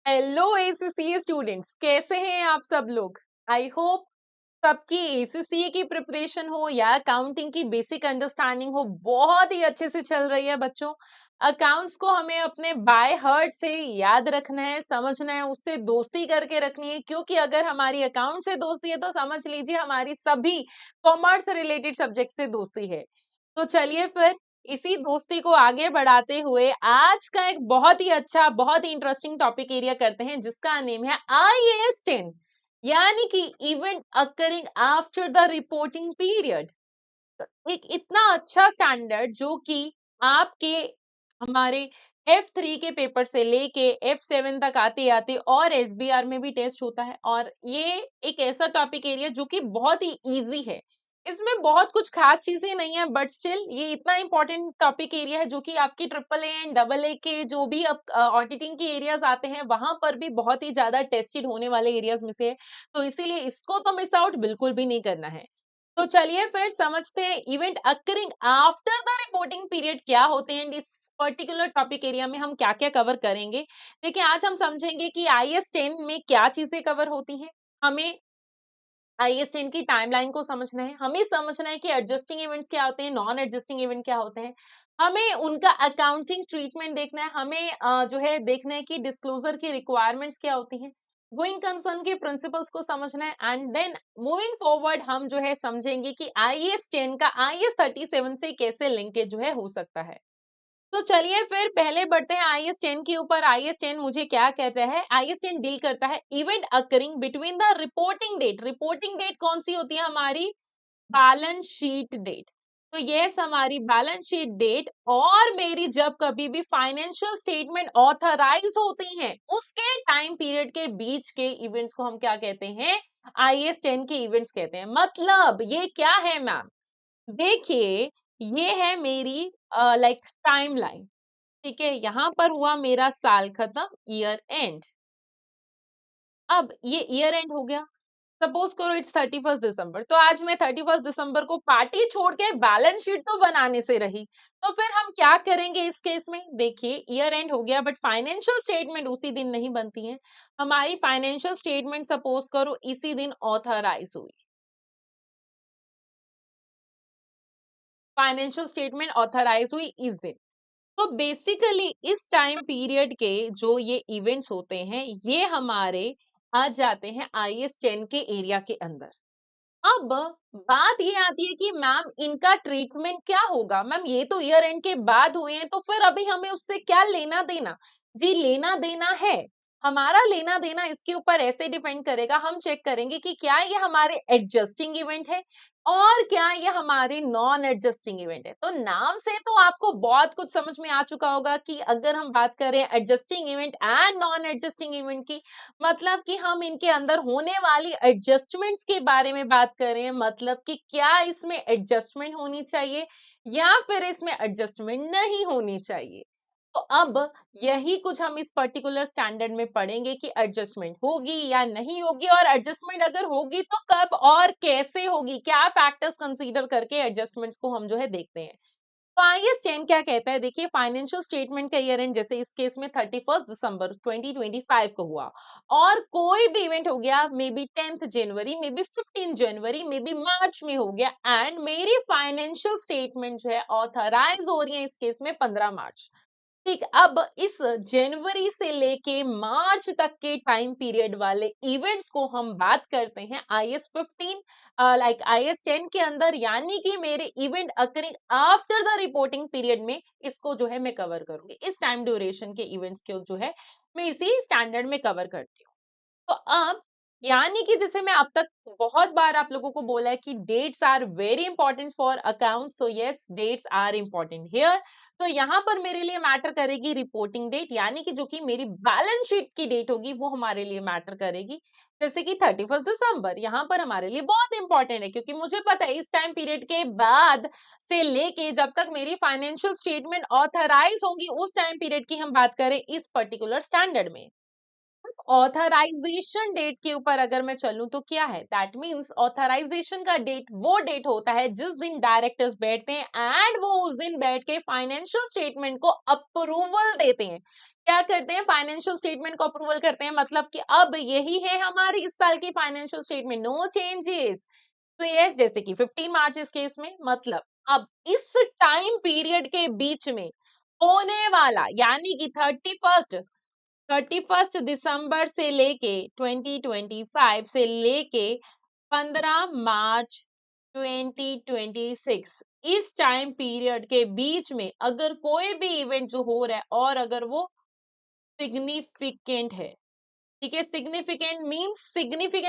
Hello ACCA students, कैसे हैं आप सब लोग। आई होप सबकी एसीसीए की प्रिपरेशन हो या अकाउंटिंग की बेसिक अंडरस्टैंडिंग हो, बहुत ही अच्छे से चल रही है बच्चों। अकाउंट्स को हमें अपने बाय हार्ट से याद रखना है, समझना है, उससे दोस्ती करके रखनी है, क्योंकि अगर हमारी अकाउंट से दोस्ती है तो समझ लीजिए हमारी सभी कॉमर्स रिलेटेड सब्जेक्ट से दोस्ती है। तो चलिए फिर इसी दोस्ती को आगे बढ़ाते हुए आज का एक बहुत ही अच्छा, बहुत ही इंटरेस्टिंग टॉपिक एरिया करते हैं, जिसका नेम है आईएएस 10, यानी कि event occurring after the reporting period. एक इतना अच्छा स्टैंडर्ड जो कि आपके हमारे F3 के पेपर से लेके F7 तक आते आते और SBR में भी टेस्ट होता है, और ये एक ऐसा टॉपिक एरिया जो कि बहुत ही इजी है। इसमें बहुत कुछ खास चीजें नहीं है, बट स्टिल ये इतना इंपॉर्टेंट टॉपिक एरिया है जो कि आपकी triple A and double A के जो भी ऑडिटिंग के एरियाज आते हैं वहां पर भी बहुत ही ज्यादा टेस्टेड होने वाले एरियाज में से है। तो इसीलिए इसको तो मिस आउट बिल्कुल भी नहीं करना है। तो चलिए फिर समझते हैं event occurring after the reporting period क्या होते हैं, इस पर्टिकुलर टॉपिक एरिया में हम क्या क्या कवर करेंगे। देखिए आज हम समझेंगे कि आईएएस 10 में क्या चीजें कवर होती हैं। हमें आईएएस 10 की टाइमलाइन को समझना है, हमें समझना है कि एडजस्टिंग इवेंट्स क्या होते हैं, नॉन एडजस्टिंग इवेंट क्या होते हैं, हमें उनका अकाउंटिंग ट्रीटमेंट देखना है, हमें जो है देखना है कि डिस्क्लोजर की रिक्वायरमेंट्स क्या होती हैं, गोइंग कंसर्न के प्रिंसिपल्स को समझना है, एंड देन मूविंग फॉरवर्ड हम जो है समझेंगे कि आईएएस 10 का आईएएस 37 से कैसे लिंकेज जो है हो सकता है। तो चलिए फिर पहले बढ़ते हैं आईएएस 10 के ऊपर। आईएएस 10 मुझे क्या कहता है, आईएएस 10 डील करता है event occurring between the reporting date. Reporting date कौन सी होती है, हमारी बैलेंस शीट डेट। तो ये हमारी बैलेंस शीट डेट और मेरी जब कभी भी फाइनेंशियल स्टेटमेंट ऑथराइज होती हैं उसके टाइम पीरियड के बीच के इवेंट्स को हम क्या कहते हैं, आईएएस 10 के इवेंट्स कहते हैं। मतलब ये क्या है मैम, देखिए ये है मेरी लाइक टाइमलाइन। ठीक है, यहाँ पर हुआ मेरा साल खत्म, ईयर एंड। अब ये ईयर एंड हो गया, सपोज करो इट्स 31 दिसंबर, तो आज मैं 31 दिसंबर को पार्टी छोड़ के बैलेंस शीट तो बनाने से रही। तो फिर हम क्या करेंगे इस केस में, देखिए ईयर एंड हो गया बट फाइनेंशियल स्टेटमेंट उसी दिन नहीं बनती है। हमारी फाइनेंशियल स्टेटमेंट सपोज करो इसी दिन ऑथराइज हुई, फाइनेंशियल स्टेटमेंट ऑथराइज हुई इस दिन। तो बेसिकली इस टाइम पीरियड के जो ये इवेंट्स होते हैं ये हमारे आ जाते हैं आईएएस 10 के एरिया के अंदर। अब बात ये आती है कि मैम इनका ट्रीटमेंट क्या होगा, मैम ये तो ईयर एंड के बाद हुए हैं तो फिर अभी हमें उससे क्या लेना देना। जी लेना देना है, हमारा लेना देना इसके ऊपर ऐसे डिपेंड करेगा, हम चेक करेंगे कि क्या ये हमारे एडजस्टिंग इवेंट है और क्या ये हमारी नॉन एडजस्टिंग इवेंट है। तो नाम से तो आपको बहुत कुछ समझ में आ चुका होगा कि अगर हम बात करें adjusting event and non adjusting event की, मतलब कि हम इनके अंदर होने वाली एडजस्टमेंट्स के बारे में बात करें, मतलब कि क्या इसमें एडजस्टमेंट होनी चाहिए या फिर इसमें एडजस्टमेंट नहीं होनी चाहिए। तो अब यही कुछ हम इस पर्टिकुलर स्टैंडर्ड में पढ़ेंगे कि एडजस्टमेंट होगी या नहीं होगी, और एडजस्टमेंट अगर होगी तो कब और कैसे होगी, क्या फैक्टर्स कंसीडर करके एडजस्टमेंट्स को हम जो है देखते हैं। तो आईएएस 10 क्या कहता है, देखिए फाइनेंशियल स्टेटमेंट का ईयर एंड जैसे इस केस में 31 दिसंबर 2025 को हुआ, और कोई भी इवेंट हो गया, मे बी 10th जनवरी, मे बी 15 जनवरी, मे बी मार्च में हो गया, एंड मेरी फाइनेंशियल स्टेटमेंट जो है ऑथराइज हो रही है इस केस में 15 मार्च। ठीक, अब इस जनवरी से लेके मार्च तक के टाइम पीरियड वाले इवेंट्स को हम बात करते हैं आईएएस 15 लाइक आईएएस 10 के अंदर, यानी कि मेरे event occurring after the reporting period में इसको जो है मैं कवर करूंगी। इस टाइम ड्यूरेशन के इवेंट्स को जो है मैं इसी स्टैंडर्ड में कवर करती हूँ। तो अब यानी कि जैसे मैं अब तक बहुत बार आप लोगों को बोला है कि dates are very important for account, so yes dates are important here. तो यहाँ पर मेरे लिए मैटर करेगी रिपोर्टिंग डेट, यानी कि जो कि मेरी बैलेंस शीट की डेट होगी वो हमारे लिए मैटर करेगी। जैसे कि 31 दिसंबर यहाँ पर हमारे लिए बहुत इंपॉर्टेंट है, क्योंकि मुझे पता है इस टाइम पीरियड के बाद से लेके जब तक मेरी फाइनेंशियल स्टेटमेंट ऑथराइज होंगी उस टाइम पीरियड की हम बात करें इस पर्टिकुलर स्टैंडर्ड में। ऑथराइजेशन डेट के ऊपर अगर मैं चलूं तो क्या है, दैट मीन्स ऑथराइजेशन का डेट वो डेट होता है जिस दिन डायरेक्टर्स बैठते हैं एंड वो उस दिन बैठ के फाइनेंशियल स्टेटमेंट को अप्रूवल देते हैं। क्या करते हैं, फाइनेंशियल स्टेटमेंट को अप्रूवल करते हैं, मतलब कि अब यही है हमारी इस साल की फाइनेंशियल स्टेटमेंट, नो चेंजेस। तो यस, जैसे कि 15 मार्च इस केस में, मतलब अब इस टाइम पीरियड के बीच में होने वाला, यानी कि 31 दिसंबर से लेके 2025 से लेके 15 मार्च 2026, इस टाइम पीरियड के बीच में अगर कोई भी इवेंट जो हो रहा है और अगर वो सिग्निफिकेंट है, ठीक है, सिग्निफिकेंट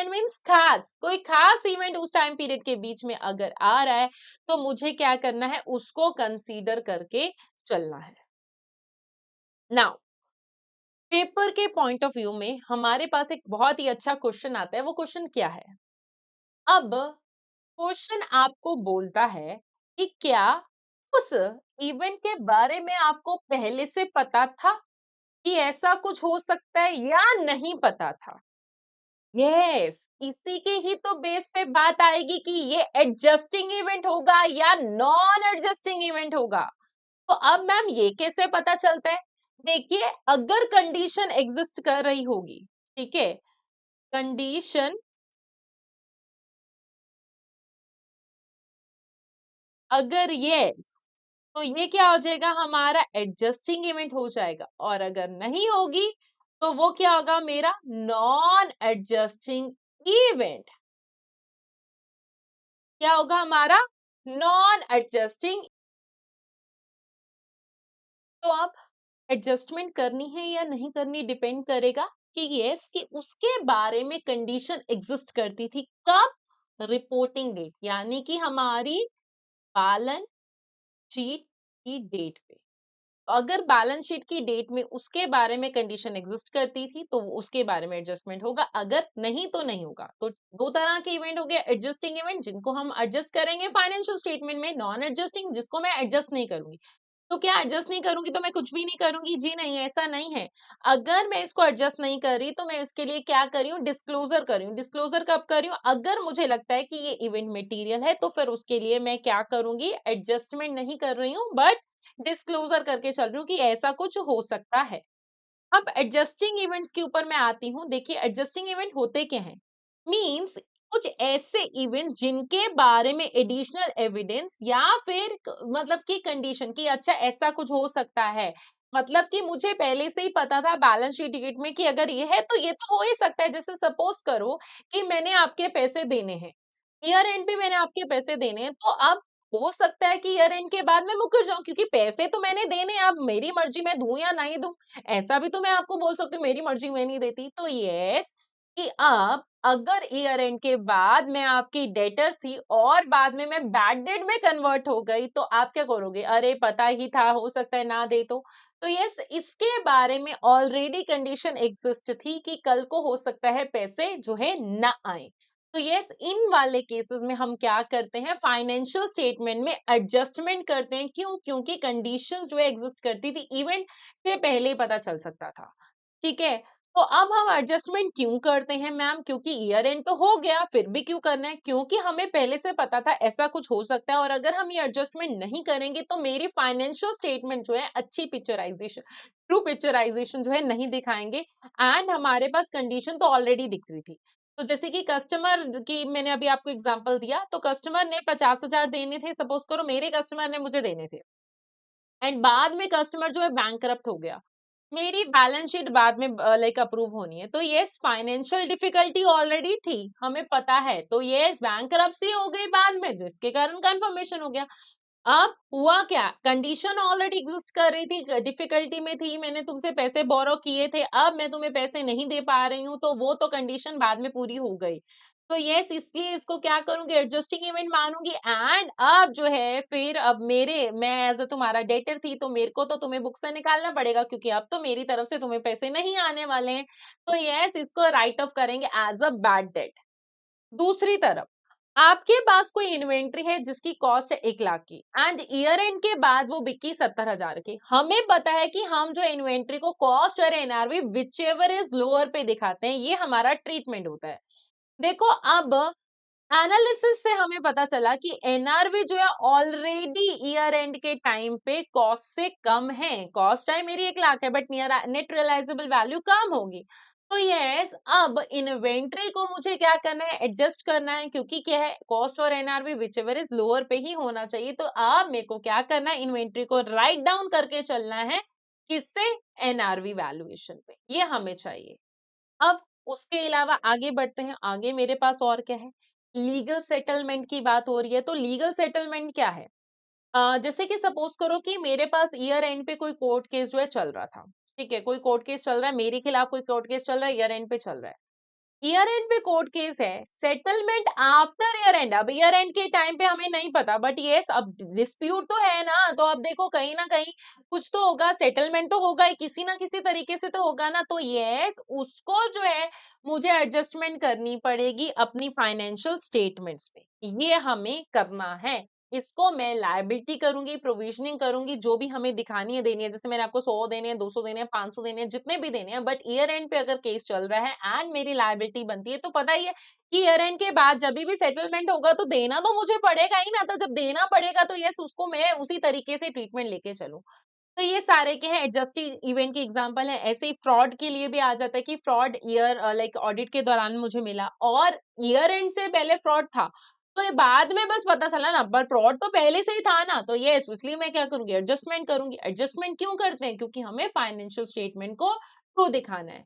मीन्स खास, कोई खास इवेंट उस टाइम पीरियड के बीच में अगर आ रहा है तो मुझे क्या करना है, उसको कंसीडर करके चलना है। नाउ पेपर के पॉइंट ऑफ व्यू में हमारे पास एक बहुत ही अच्छा क्वेश्चन आता है, वो क्वेश्चन क्या है, अब क्वेश्चन आपको बोलता है कि क्या उस इवेंट के बारे में आपको पहले से पता था कि ऐसा कुछ हो सकता है या नहीं पता था। यस, इसी के ही तो बेस पे बात आएगी कि ये एडजस्टिंग इवेंट होगा या नॉन एडजस्टिंग इवेंट होगा। तो अब मैम ये कैसे पता चलता है, देखिए अगर कंडीशन एग्जिस्ट कर रही होगी, ठीक है, कंडीशन अगर यस, तो ये क्या हो जाएगा, हमारा एडजस्टिंग इवेंट हो जाएगा, और अगर नहीं होगी तो वो क्या होगा, मेरा नॉन एडजस्टिंग इवेंट। क्या होगा हमारा, नॉन एडजस्टिंग। तो अब एडजस्टमेंट करनी है या नहीं करनी डिपेंड करेगा कि यस, कि उसके बारे में कंडीशन एग्जिस्ट करती थी कब, रिपोर्टिंग डेट, यानी कि हमारी बैलेंस शीट की डेट पे। अगर बैलेंस शीट की डेट में उसके बारे में कंडीशन एग्जिस्ट करती थी तो उसके बारे में एडजस्टमेंट होगा, अगर नहीं तो नहीं होगा। तो दो तरह के इवेंट हो गए, एडजस्टिंग इवेंट जिनको हम एडजस्ट करेंगे फाइनेंशियल स्टेटमेंट में, नॉन एडजस्टिंग जिसको मैं एडजस्ट नहीं करूंगी। तो क्या एडजस्ट नहीं करूंगी तो मैं कुछ भी नहीं करूंगी, जी नहीं, ऐसा नहीं है। अगर मैं इसको एडजस्ट नहीं कर रही तो मैं इसके लिए क्या कर रही हूँ, डिस्क्लोजर कर रही हूँ। डिस्क्लोजर कब कर रही हूँ, अगर मुझे लगता है कि ये इवेंट मटेरियल है तो फिर उसके लिए मैं क्या करूंगी, एडजस्टमेंट नहीं कर रही हूँ बट डिस्क्लोजर करके चल रही हूँ कि ऐसा कुछ हो सकता है। अब एडजस्टिंग इवेंट्स के ऊपर मैं आती हूँ। देखिए एडजस्टिंग इवेंट होते क्या हैं, मींस कुछ ऐसे इवेंट जिनके बारे में एडिशनल एविडेंस या फिर मतलब की कंडीशन की, अच्छा ऐसा कुछ हो सकता है, मतलब कि मुझे पहले से ही पता था बैलेंस शीट टिकट में कि अगर ये है तो ये तो हो ही सकता है। जैसे सपोज करो कि मैंने आपके पैसे देने हैं, ईयर एंड पे मैंने आपके पैसे देने हैं, तो अब हो सकता है कि ईयर एंड के बाद मैं मुकर जाऊं, क्योंकि पैसे तो मैंने देने हैं, अब मेरी मर्जी मैं दूं या नहीं दूं। ऐसा भी तो मैं आपको बोल सकती हूँ मेरी मर्जी मैं नहीं देती। तो यस, कि अब अगर ईयर एंड के बाद मैं आपकी डेटर्स थी और बाद में मैं बैड डेट में कन्वर्ट हो गई तो आप क्या करोगे, अरे पता ही था, हो सकता है ना दे तो यस, इसके बारे में ऑलरेडी कंडीशन एग्जिस्ट थी कि कल को हो सकता है पैसे जो है ना आए। तो यस, इन वाले केसेस में हम क्या करते हैं, फाइनेंशियल स्टेटमेंट में एडजस्टमेंट करते हैं। क्यों, क्योंकि कंडीशन जो एग्जिस्ट करती थी इवेंट से पहले ही पता चल सकता था। ठीक है, तो अब हम एडजस्टमेंट क्यों करते हैं मैम, क्योंकि ईयर एंड तो हो गया, फिर भी क्यों करना है, क्योंकि हमें पहले से पता था ऐसा कुछ हो सकता है, और अगर हम ये एडजस्टमेंट नहीं करेंगे तो मेरी फाइनेंशियल स्टेटमेंट जो है अच्छी पिक्चराइजेशन, ट्रू पिक्चराइजेशन जो है नहीं दिखाएंगे, एंड हमारे पास कंडीशन तो ऑलरेडी दिख रही थी। तो जैसे कि कस्टमर की मैंने अभी आपको एग्जांपल दिया, तो कस्टमर ने 50,000 देने थे, सपोज करो मेरे कस्टमर ने मुझे देने थे, एंड बाद में कस्टमर जो है बैंकरप्ट हो गया, मेरी बैलेंस शीट बाद में लाइक अप्रूव होनी है, तो यस, फाइनेंशियल डिफिकल्टी ऑलरेडी थी, हमें पता है, तो यस बैंकरप्सी हो गई बाद में, जिसके कारण कंफर्मेशन हो गया। अब हुआ क्या, कंडीशन ऑलरेडी एग्जिस्ट कर रही थी, डिफिकल्टी में थी, मैंने तुमसे पैसे बोरो किए थे, अब मैं तुम्हें पैसे नहीं दे पा रही हूँ, तो वो तो कंडीशन बाद में पूरी हो गई। तो यस, इसलिए इसको क्या करूंगी, एडजस्टिंग इवेंट मानूंगी, एंड अब जो है फिर अब मैं एज अ तुम्हारा डेटर थी तो मेरे को तो तुम्हें बुक से निकालना पड़ेगा, क्योंकि अब तो मेरी तरफ से तुम्हें पैसे नहीं आने वाले हैं। तो यस, इसको राइट ऑफ करेंगे एज अ बैड डेट। दूसरी तरफ आपके पास कोई इन्वेंट्री है जिसकी कॉस्ट है 1 लाख की एंड ईयर एंड के बाद वो बिकी 70,000 की। हमें पता है कि हम जो इन्वेंट्री को कॉस्ट और NRV which ever is lower पे दिखाते हैं, ये हमारा ट्रीटमेंट होता है। देखो अब एनालिसिस से हमें पता चला कि एनआरवी जो है ऑलरेडी ईयर एंड के टाइम पे कॉस्ट से कम है। कॉस्ट है मेरी 1 लाख है but near net realisable value कम होगी। तो यस, अब इन्वेंट्री को मुझे क्या करना है, एडजस्ट करना है, क्योंकि क्या है, कॉस्ट और NRV which ever is lower पे ही होना चाहिए। तो अब मेरे को क्या करना है, इन्वेंट्री को राइट डाउन करके चलना है। किससे? एनआरवी वैल्यूएशन पे, ये हमें चाहिए। अब उसके अलावा आगे बढ़ते हैं। आगे मेरे पास और क्या है, लीगल सेटलमेंट की बात हो रही है। तो लीगल सेटलमेंट क्या है? जैसे कि सपोज करो कि मेरे पास ईयर एंड पे कोई कोर्ट केस जो है चल रहा था। ठीक है, कोई कोर्ट केस चल रहा है मेरे खिलाफ, कोई कोर्ट केस चल रहा है, ईयर एंड पे चल रहा है। ईयर एंड पे कोर्ट केस है, सेटलमेंट आफ्टर ईयर एंड। अब ईयर एंड के टाइम पे हमें नहीं पता, बट यस अब डिस्प्यूट तो है ना, तो अब देखो कहीं ना कहीं कुछ तो होगा, सेटलमेंट तो होगा ही, किसी ना किसी तरीके से तो होगा ना। तो यस, उसको जो है मुझे एडजस्टमेंट करनी पड़ेगी अपनी फाइनेंशियल स्टेटमेंट्स पे, ये हमें करना है। इसको मैं लायबिलिटी करूंगी, प्रोविजनिंग करूंगी, जो भी हमें दिखानी है, देनी है। जैसे मैंने आपको 100 देने हैं, 200 देने हैं, 500 देने हैं, जितने भी देने हैं, बट ईयर एंड पे अगर केस चल रहा है एंड मेरी लायबिलिटी बनती है, तो पता ही है कि ईयर एंड के बाद जब भी सेटलमेंट होगा तो देना तो मुझे पड़ेगा ही ना। तो जब देना पड़ेगा तो यस, उसको मैं उसी तरीके से ट्रीटमेंट लेके चलूं। तो ये सारे के हैं एडजस्टिंग इवेंट के एग्जांपल है। ऐसे ही फ्रॉड के लिए भी आ जाता है कि फ्रॉड ईयर लाइक ऑडिट के दौरान मुझे मिला और ईयर एंड से पहले फ्रॉड था। तो ये बाद में बस पता चला ना, पर फ्रॉड तो पहले से ही था ना। तो ये इसलिए मैं क्या करूंगी, एडजस्टमेंट करूंगी। एडजस्टमेंट क्यों करते हैं? क्योंकि हमें फाइनेंशियल स्टेटमेंट को ट्रू दिखाना है।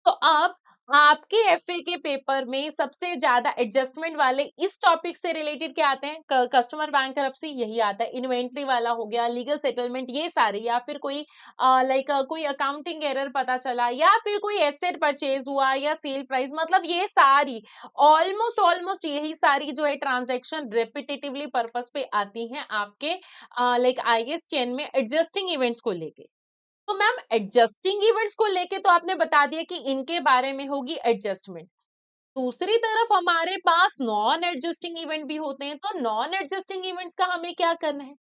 तो अब आपके एफए के पेपर में सबसे ज्यादा एडजस्टमेंट वाले इस टॉपिक से रिलेटेड क्या आते हैं? कस्टमर बैंकरप्सी, यही आता है। इन्वेंट्री वाला हो गया, लीगल सेटलमेंट, ये सारे, या फिर कोई लाइक कोई अकाउंटिंग एरर पता चला, या फिर कोई एसेट परचेज हुआ या सेल प्राइस, मतलब ये सारी ऑलमोस्ट ऑलमोस्ट यही सारी जो है ट्रांजैक्शन रेपिटेटिवली पर्पस पे आती हैं आपके लाइक आईएएस 10 में एडजस्टिंग इवेंट्स को लेके। तो मैम एडजस्टिंग इवेंट्स को लेके तो आपने बता दिया कि इनके बारे में होगी एडजस्टमेंट। दूसरी तरफ हमारे पास नॉन एडजस्टिंग इवेंट भी होते हैं। तो नॉन एडजस्टिंग इवेंट्स का हमें क्या करना है?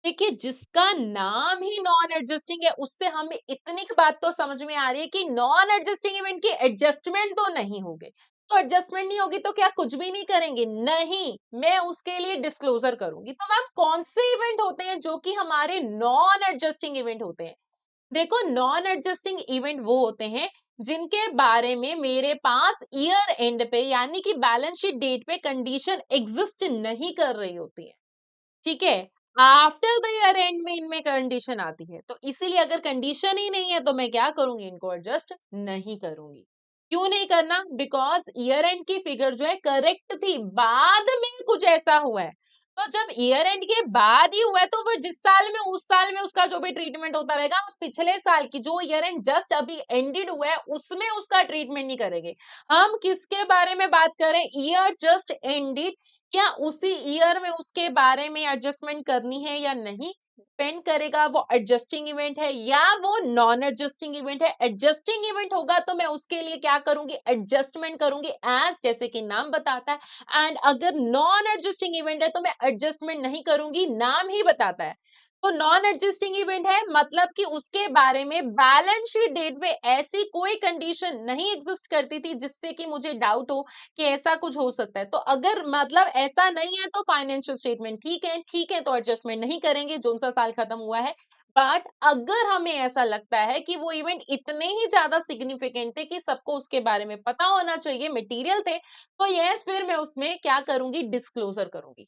देखिए, जिसका नाम ही नॉन एडजस्टिंग है, उससे हमें इतनी बात तो समझ में आ रही है कि नॉन एडजस्टिंग इवेंट की एडजस्टमेंट तो नहीं होगी। तो एडजस्टमेंट नहीं होगी तो क्या कुछ भी नहीं करेंगे? नहीं, मैं उसके लिए डिस्क्लोजर करूंगी। तो मैम कौन से इवेंट होते हैं जो कि हमारे नॉन एडजस्टिंग इवेंट होते हैं? देखो, नॉन एडजस्टिंग इवेंट वो होते हैं जिनके बारे में मेरे पास ईयर एंड पे यानी कि बैलेंस शीट डेट पे कंडीशन एग्जिस्ट नहीं कर रही होती है। ठीक है, आफ्टर द ईयर एंड में इनमें कंडीशन आती है। तो इसीलिए अगर कंडीशन ही नहीं है तो मैं क्या करूंगी, इनको एडजस्ट नहीं करूंगी। क्यों नहीं करना? बिकॉज ईयर एंड की फिगर जो है करेक्ट थी, बाद में कुछ ऐसा हुआ है। तो जब ईयर एंड के बाद ही हुआ है तो वो जिस साल में, उस साल में उसका जो भी ट्रीटमेंट होता रहेगा, हम पिछले साल की जो ईयर एंड जस्ट अभी एंडेड हुआ है उसमें उसका ट्रीटमेंट नहीं करेंगे। हम किसके बारे में बात करें? ईयर जस्ट एंडेड, क्या उसी ईयर में उसके बारे में एडजस्टमेंट करनी है या नहीं, डिपेंड करेगा वो एडजस्टिंग इवेंट है या वो नॉन एडजस्टिंग इवेंट है। एडजस्टिंग इवेंट होगा तो मैं उसके लिए क्या करूंगी, एडजस्टमेंट करूंगी, एज जैसे कि नाम बताता है। एंड अगर नॉन एडजस्टिंग इवेंट है तो मैं एडजस्टमेंट नहीं करूंगी, नाम ही बताता है। तो नॉन एडजस्टिंग इवेंट है मतलब कि उसके बारे में बैलेंस शीट डेट पे ऐसी कोई कंडीशन नहीं एग्जिस्ट करती थी जिससे कि मुझे डाउट हो कि ऐसा कुछ हो सकता है। तो अगर मतलब ऐसा नहीं है तो फाइनेंशियल स्टेटमेंट ठीक है तो एडजस्टमेंट नहीं करेंगे, जोन सा साल खत्म हुआ है। बट अगर हमें ऐसा लगता है कि वो इवेंट इतने ही ज्यादा सिग्निफिकेंट थे कि सबको उसके बारे में पता होना चाहिए, मटेरियल थे, तो यस, फिर मैं उसमें क्या करूंगी, डिस्क्लोजर करूंगी।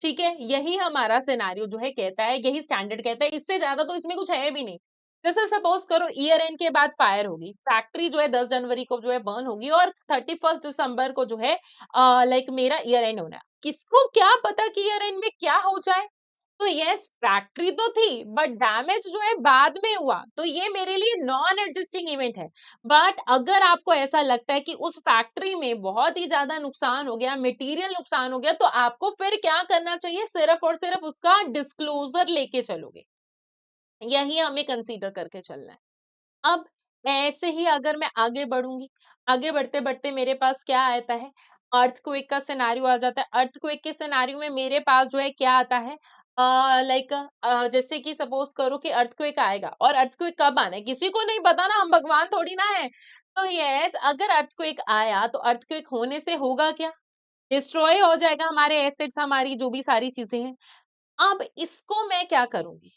ठीक है, यही हमारा सिनेरियो जो है कहता है, यही स्टैंडर्ड कहता है, इससे ज्यादा तो इसमें कुछ है भी नहीं। जैसे सपोज करो ईयर एंड के बाद फायर होगी, फैक्ट्री जो है 10 जनवरी को जो है बर्न होगी और 31 दिसंबर को जो है लाइक मेरा ईयर एंड होना है। किसको क्या पता कि ईयर एंड में क्या हो जाए? तो यस, फैक्ट्री तो थी बट डैमेज जो है बाद में हुआ, तो ये मेरे लिए नॉन एडजस्टिंग इवेंट है। बट अगर आपको ऐसा लगता है कि उस फैक्ट्री में बहुत ही ज्यादा नुकसान हो गया, मटेरियल नुकसान हो गया, तो आपको फिर क्या करना चाहिए, सिर्फ और सिर्फ उसका डिस्क्लोजर लेके चलोगे। यही हमें कंसीडर करके चलना है। अब ऐसे ही अगर मैं आगे बढ़ूंगी, आगे बढ़ते बढ़ते मेरे पास क्या आता है, अर्थक्वेक का सिनेरियो आ जाता है। अर्थक्वेक के सिनेरियो में मेरे पास जो है क्या आता है, लाइक जैसे कि सपोज करो कि अर्थक्वेक आएगा, और अर्थक्वेक कब आना है किसी को नहीं पता ना, हम भगवान थोड़ी ना है। तो यस, अगर अर्थक्वेक आया तो अर्थक्वेक होने से होगा क्या, डिस्ट्रॉय हो जाएगा हमारे एसेट्स, हमारी जो भी सारी चीजें हैं। अब इसको मैं क्या करूंगी,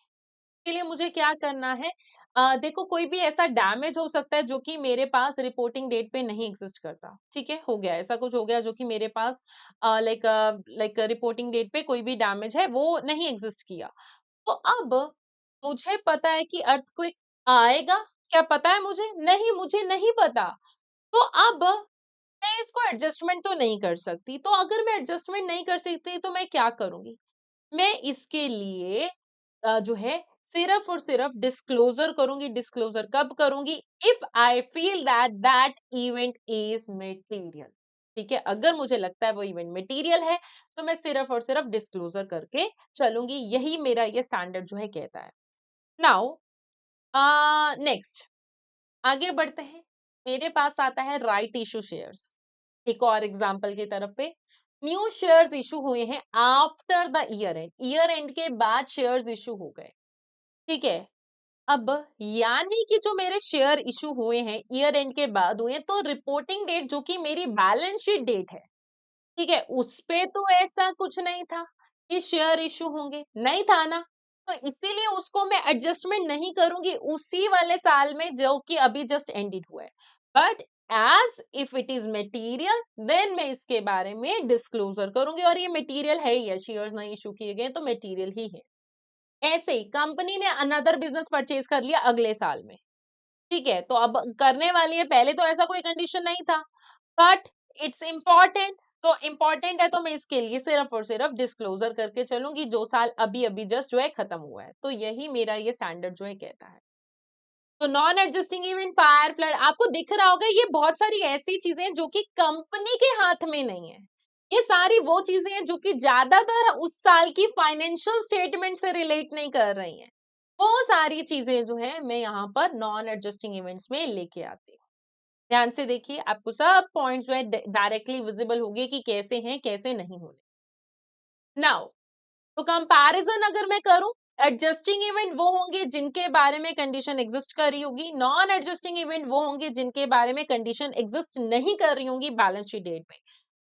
के लिए मुझे क्या करना है, देखो कोई भी ऐसा डैमेज हो सकता है जो कि मेरे पास रिपोर्टिंग डेट पे नहीं एग्जिस्ट करता, ठीक है, हो गया ऐसा कुछ हो गया जो कि मेरे पास लाइक लाइक रिपोर्टिंग डेट पे कोई भी डैमेज है वो नहीं एग्जिस्ट किया। तो अब मुझे पता है कि अर्थक्वेक आएगा, क्या पता है मुझे? नहीं, मुझे नहीं पता। तो अब मैं इसको एडजस्टमेंट तो नहीं कर सकती, तो अगर मैं एडजस्टमेंट नहीं कर सकती तो मैं क्या करूंगी, मैं इसके लिए जो है सिर्फ और सिर्फ डिस्क्लोजर करूंगी। डिस्क्लोजर कब करूंगी, if I feel that that event is material, ठीक है, अगर मुझे लगता है वो इवेंट मटेरियल है तो मैं सिर्फ और सिर्फ डिस्क्लोजर करके चलूंगी, यही मेरा ये स्टैंडर्ड जो है कहता है। नाउ नेक्स्ट आगे बढ़ते हैं, मेरे पास आता है राइट इशू शेयर्स। एक और एग्जांपल की तरफ पे, न्यू शेयर्स इशू हुए हैं आफ्टर द ईयर एंड के बाद शेयर्स इशू हो गए, ठीक है। अब यानी कि जो मेरे शेयर इशू हुए हैं ईयर एंड के बाद हुए, तो रिपोर्टिंग डेट जो कि मेरी बैलेंस शीट डेट है, ठीक है, उस पे तो ऐसा कुछ नहीं था कि शेयर इशू होंगे, नहीं था ना। तो इसीलिए उसको मैं एडजस्टमेंट नहीं करूंगी उसी वाले साल में जो कि अभी जस्ट एंडेड हुआ है। But as if it is material then मैं इसके बारे में डिस्क्लोजर करूंगी, और ये मटेरियल है ही है, शेयर्स नहीं इशू किए गए तो मटेरियल ही है। ऐसे ही कंपनी ने अनदर बिजनेस परचेज कर लिया अगले साल में, ठीक है, तो अब करने वाली है, पहले तो ऐसा कोई कंडीशन नहीं था, बट इट्स इम्पोर्टेंट, तो इम्पोर्टेंट है तो मैं इसके लिए सिर्फ और सिर्फ डिस्क्लोजर करके चलूंगी जो साल अभी अभी जस्ट जो है खत्म हुआ है, तो यही मेरा ये स्टैंडर्ड जो है कहता है। तो non adjusting event, fire, flood, आपको दिख रहा होगा ये बहुत सारी ऐसी चीजें हैं जो कि कंपनी के हाथ में नहीं है। ये सारी वो चीजें हैं जो कि ज्यादातर उस साल की फाइनेंशियल स्टेटमेंट से रिलेट नहीं कर रही हैं। वो सारी चीजें जो है मैं यहाँ पर नॉन एडजस्टिंग इवेंट्स में लेके आती हूँ। ध्यान से देखिए, आपको सब पॉइंट जो है डायरेक्टली विजिबल होंगे कि कैसे हैं कैसे नहीं होने। नाउ तो कंपैरिजन अगर मैं करूं, एडजस्टिंग इवेंट वो होंगे जिनके बारे में कंडीशन एग्जिस्ट कर रही होगी, नॉन एडजस्टिंग इवेंट वो होंगे जिनके बारे में कंडीशन एग्जिस्ट नहीं कर रही होंगी बैलेंस शीट डेट में।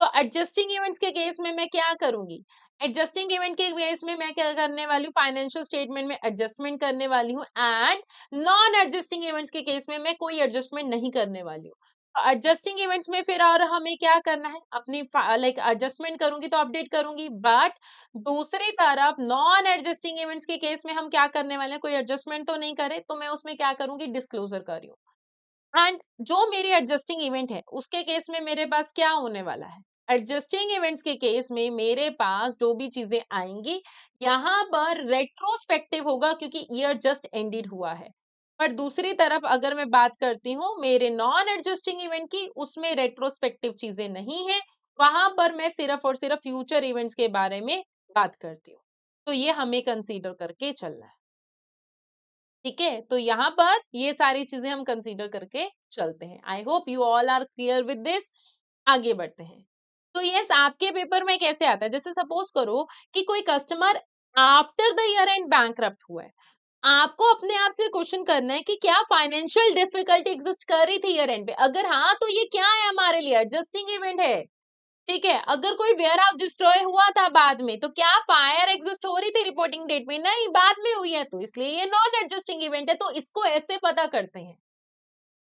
तो एडजस्टिंग इवेंट्स के केस में मैं क्या करूंगी, एडजस्टिंग इवेंट के केस में मैं क्या करने वाली हूँ, फाइनेंशियल स्टेटमेंट में एडजस्टमेंट करने वाली हूँ, एंड नॉन एडजस्टिंग इवेंट्स के केस में मैं कोई एडजस्टमेंट नहीं करने वाली हूँ। तो एडजस्टिंग इवेंट्स में फिर और हमें क्या करना है, अपनी लाइक एडजस्टमेंट करूंगी तो अपडेट करूंगी, बट दूसरी तरफ नॉन एडजस्टिंग इवेंट्स के केस में हम क्या करने वाले हैं, कोई एडजस्टमेंट तो नहीं करे, तो मैं उसमें क्या करूंगी, डिस्क्लोजर कर रही हूँ। एंड जो मेरी एडजस्टिंग इवेंट है उसके केस में मेरे पास क्या होने वाला है, एडजस्टिंग इवेंट्स के केस में मेरे पास जो भी चीजें आएंगी यहाँ पर रेट्रोस्पेक्टिव होगा क्योंकि ईयर जस्ट एंडेड हुआ है। पर दूसरी तरफ अगर मैं बात करती हूँ मेरे नॉन एडजस्टिंग इवेंट की, उसमें रेट्रोस्पेक्टिव चीजें नहीं है, वहां पर मैं सिर्फ और सिर्फ फ्यूचर इवेंट्स के बारे में बात करती हूँ। तो ये हमें कंसीडर करके चलना है, ठीक है, तो यहाँ पर ये सारी चीजें हम कंसीडर करके चलते हैं। I hope you all are clear with this. आगे बढ़ते हैं। तो यस, आपके पेपर में कैसे आता है, जैसे सपोज करो कि कोई customer after the year and bankrupt हुआ है, आपको अपने आप से क्वेश्चन करना है कि क्या फाइनेंशियल डिफिकल्टी एग्जिस्ट कर रही थी ईयर एंड पे, अगर हाँ तो ये क्या है, हमारे लिए एडजस्टिंग इवेंट है, ठीक है। अगर कोई वेयर हाउस डिस्ट्रॉय हुआ था बाद में तो क्या फायर एग्जिस्ट हो रही थी रिपोर्टिंग डेट में, नहीं, बाद में हुई है, तो इसलिए ये नॉन एडजस्टिंग इवेंट है, तो इसको ऐसे पता करते हैं,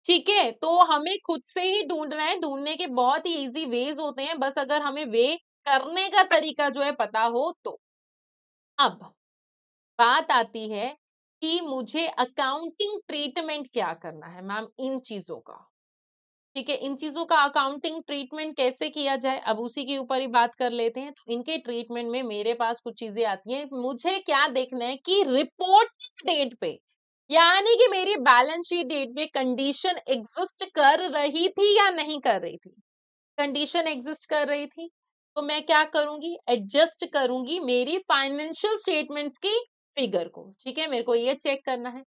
ठीक है। तो हमें खुद से ही ढूंढना है, ढूंढने के बहुत ही इजी वेज होते हैं, बस अगर हमें वे करने का तरीका जो है पता हो तो। अब बात आती है कि मुझे अकाउंटिंग ट्रीटमेंट क्या करना है मैम इन चीजों का, ठीक है, इन चीजों का अकाउंटिंग ट्रीटमेंट कैसे किया जाए, अब उसी के ऊपर ही बात कर लेते हैं। तो इनके ट्रीटमेंट में मेरे पास कुछ चीजें आती हैं, मुझे क्या देखना है कि रिपोर्टिंग डेट पे, यानी कि मेरी बैलेंस शीट डेट पे कंडीशन एग्जिस्ट कर रही थी या नहीं कर रही थी, कंडीशन एग्जिस्ट कर रही थी, तो मैं क्या करूंगी, एडजस्ट करूंगी मेरी फाइनेंशियल स्टेटमेंट्स की फिगर को, ठीक है, मेरे को ये चेक करना है।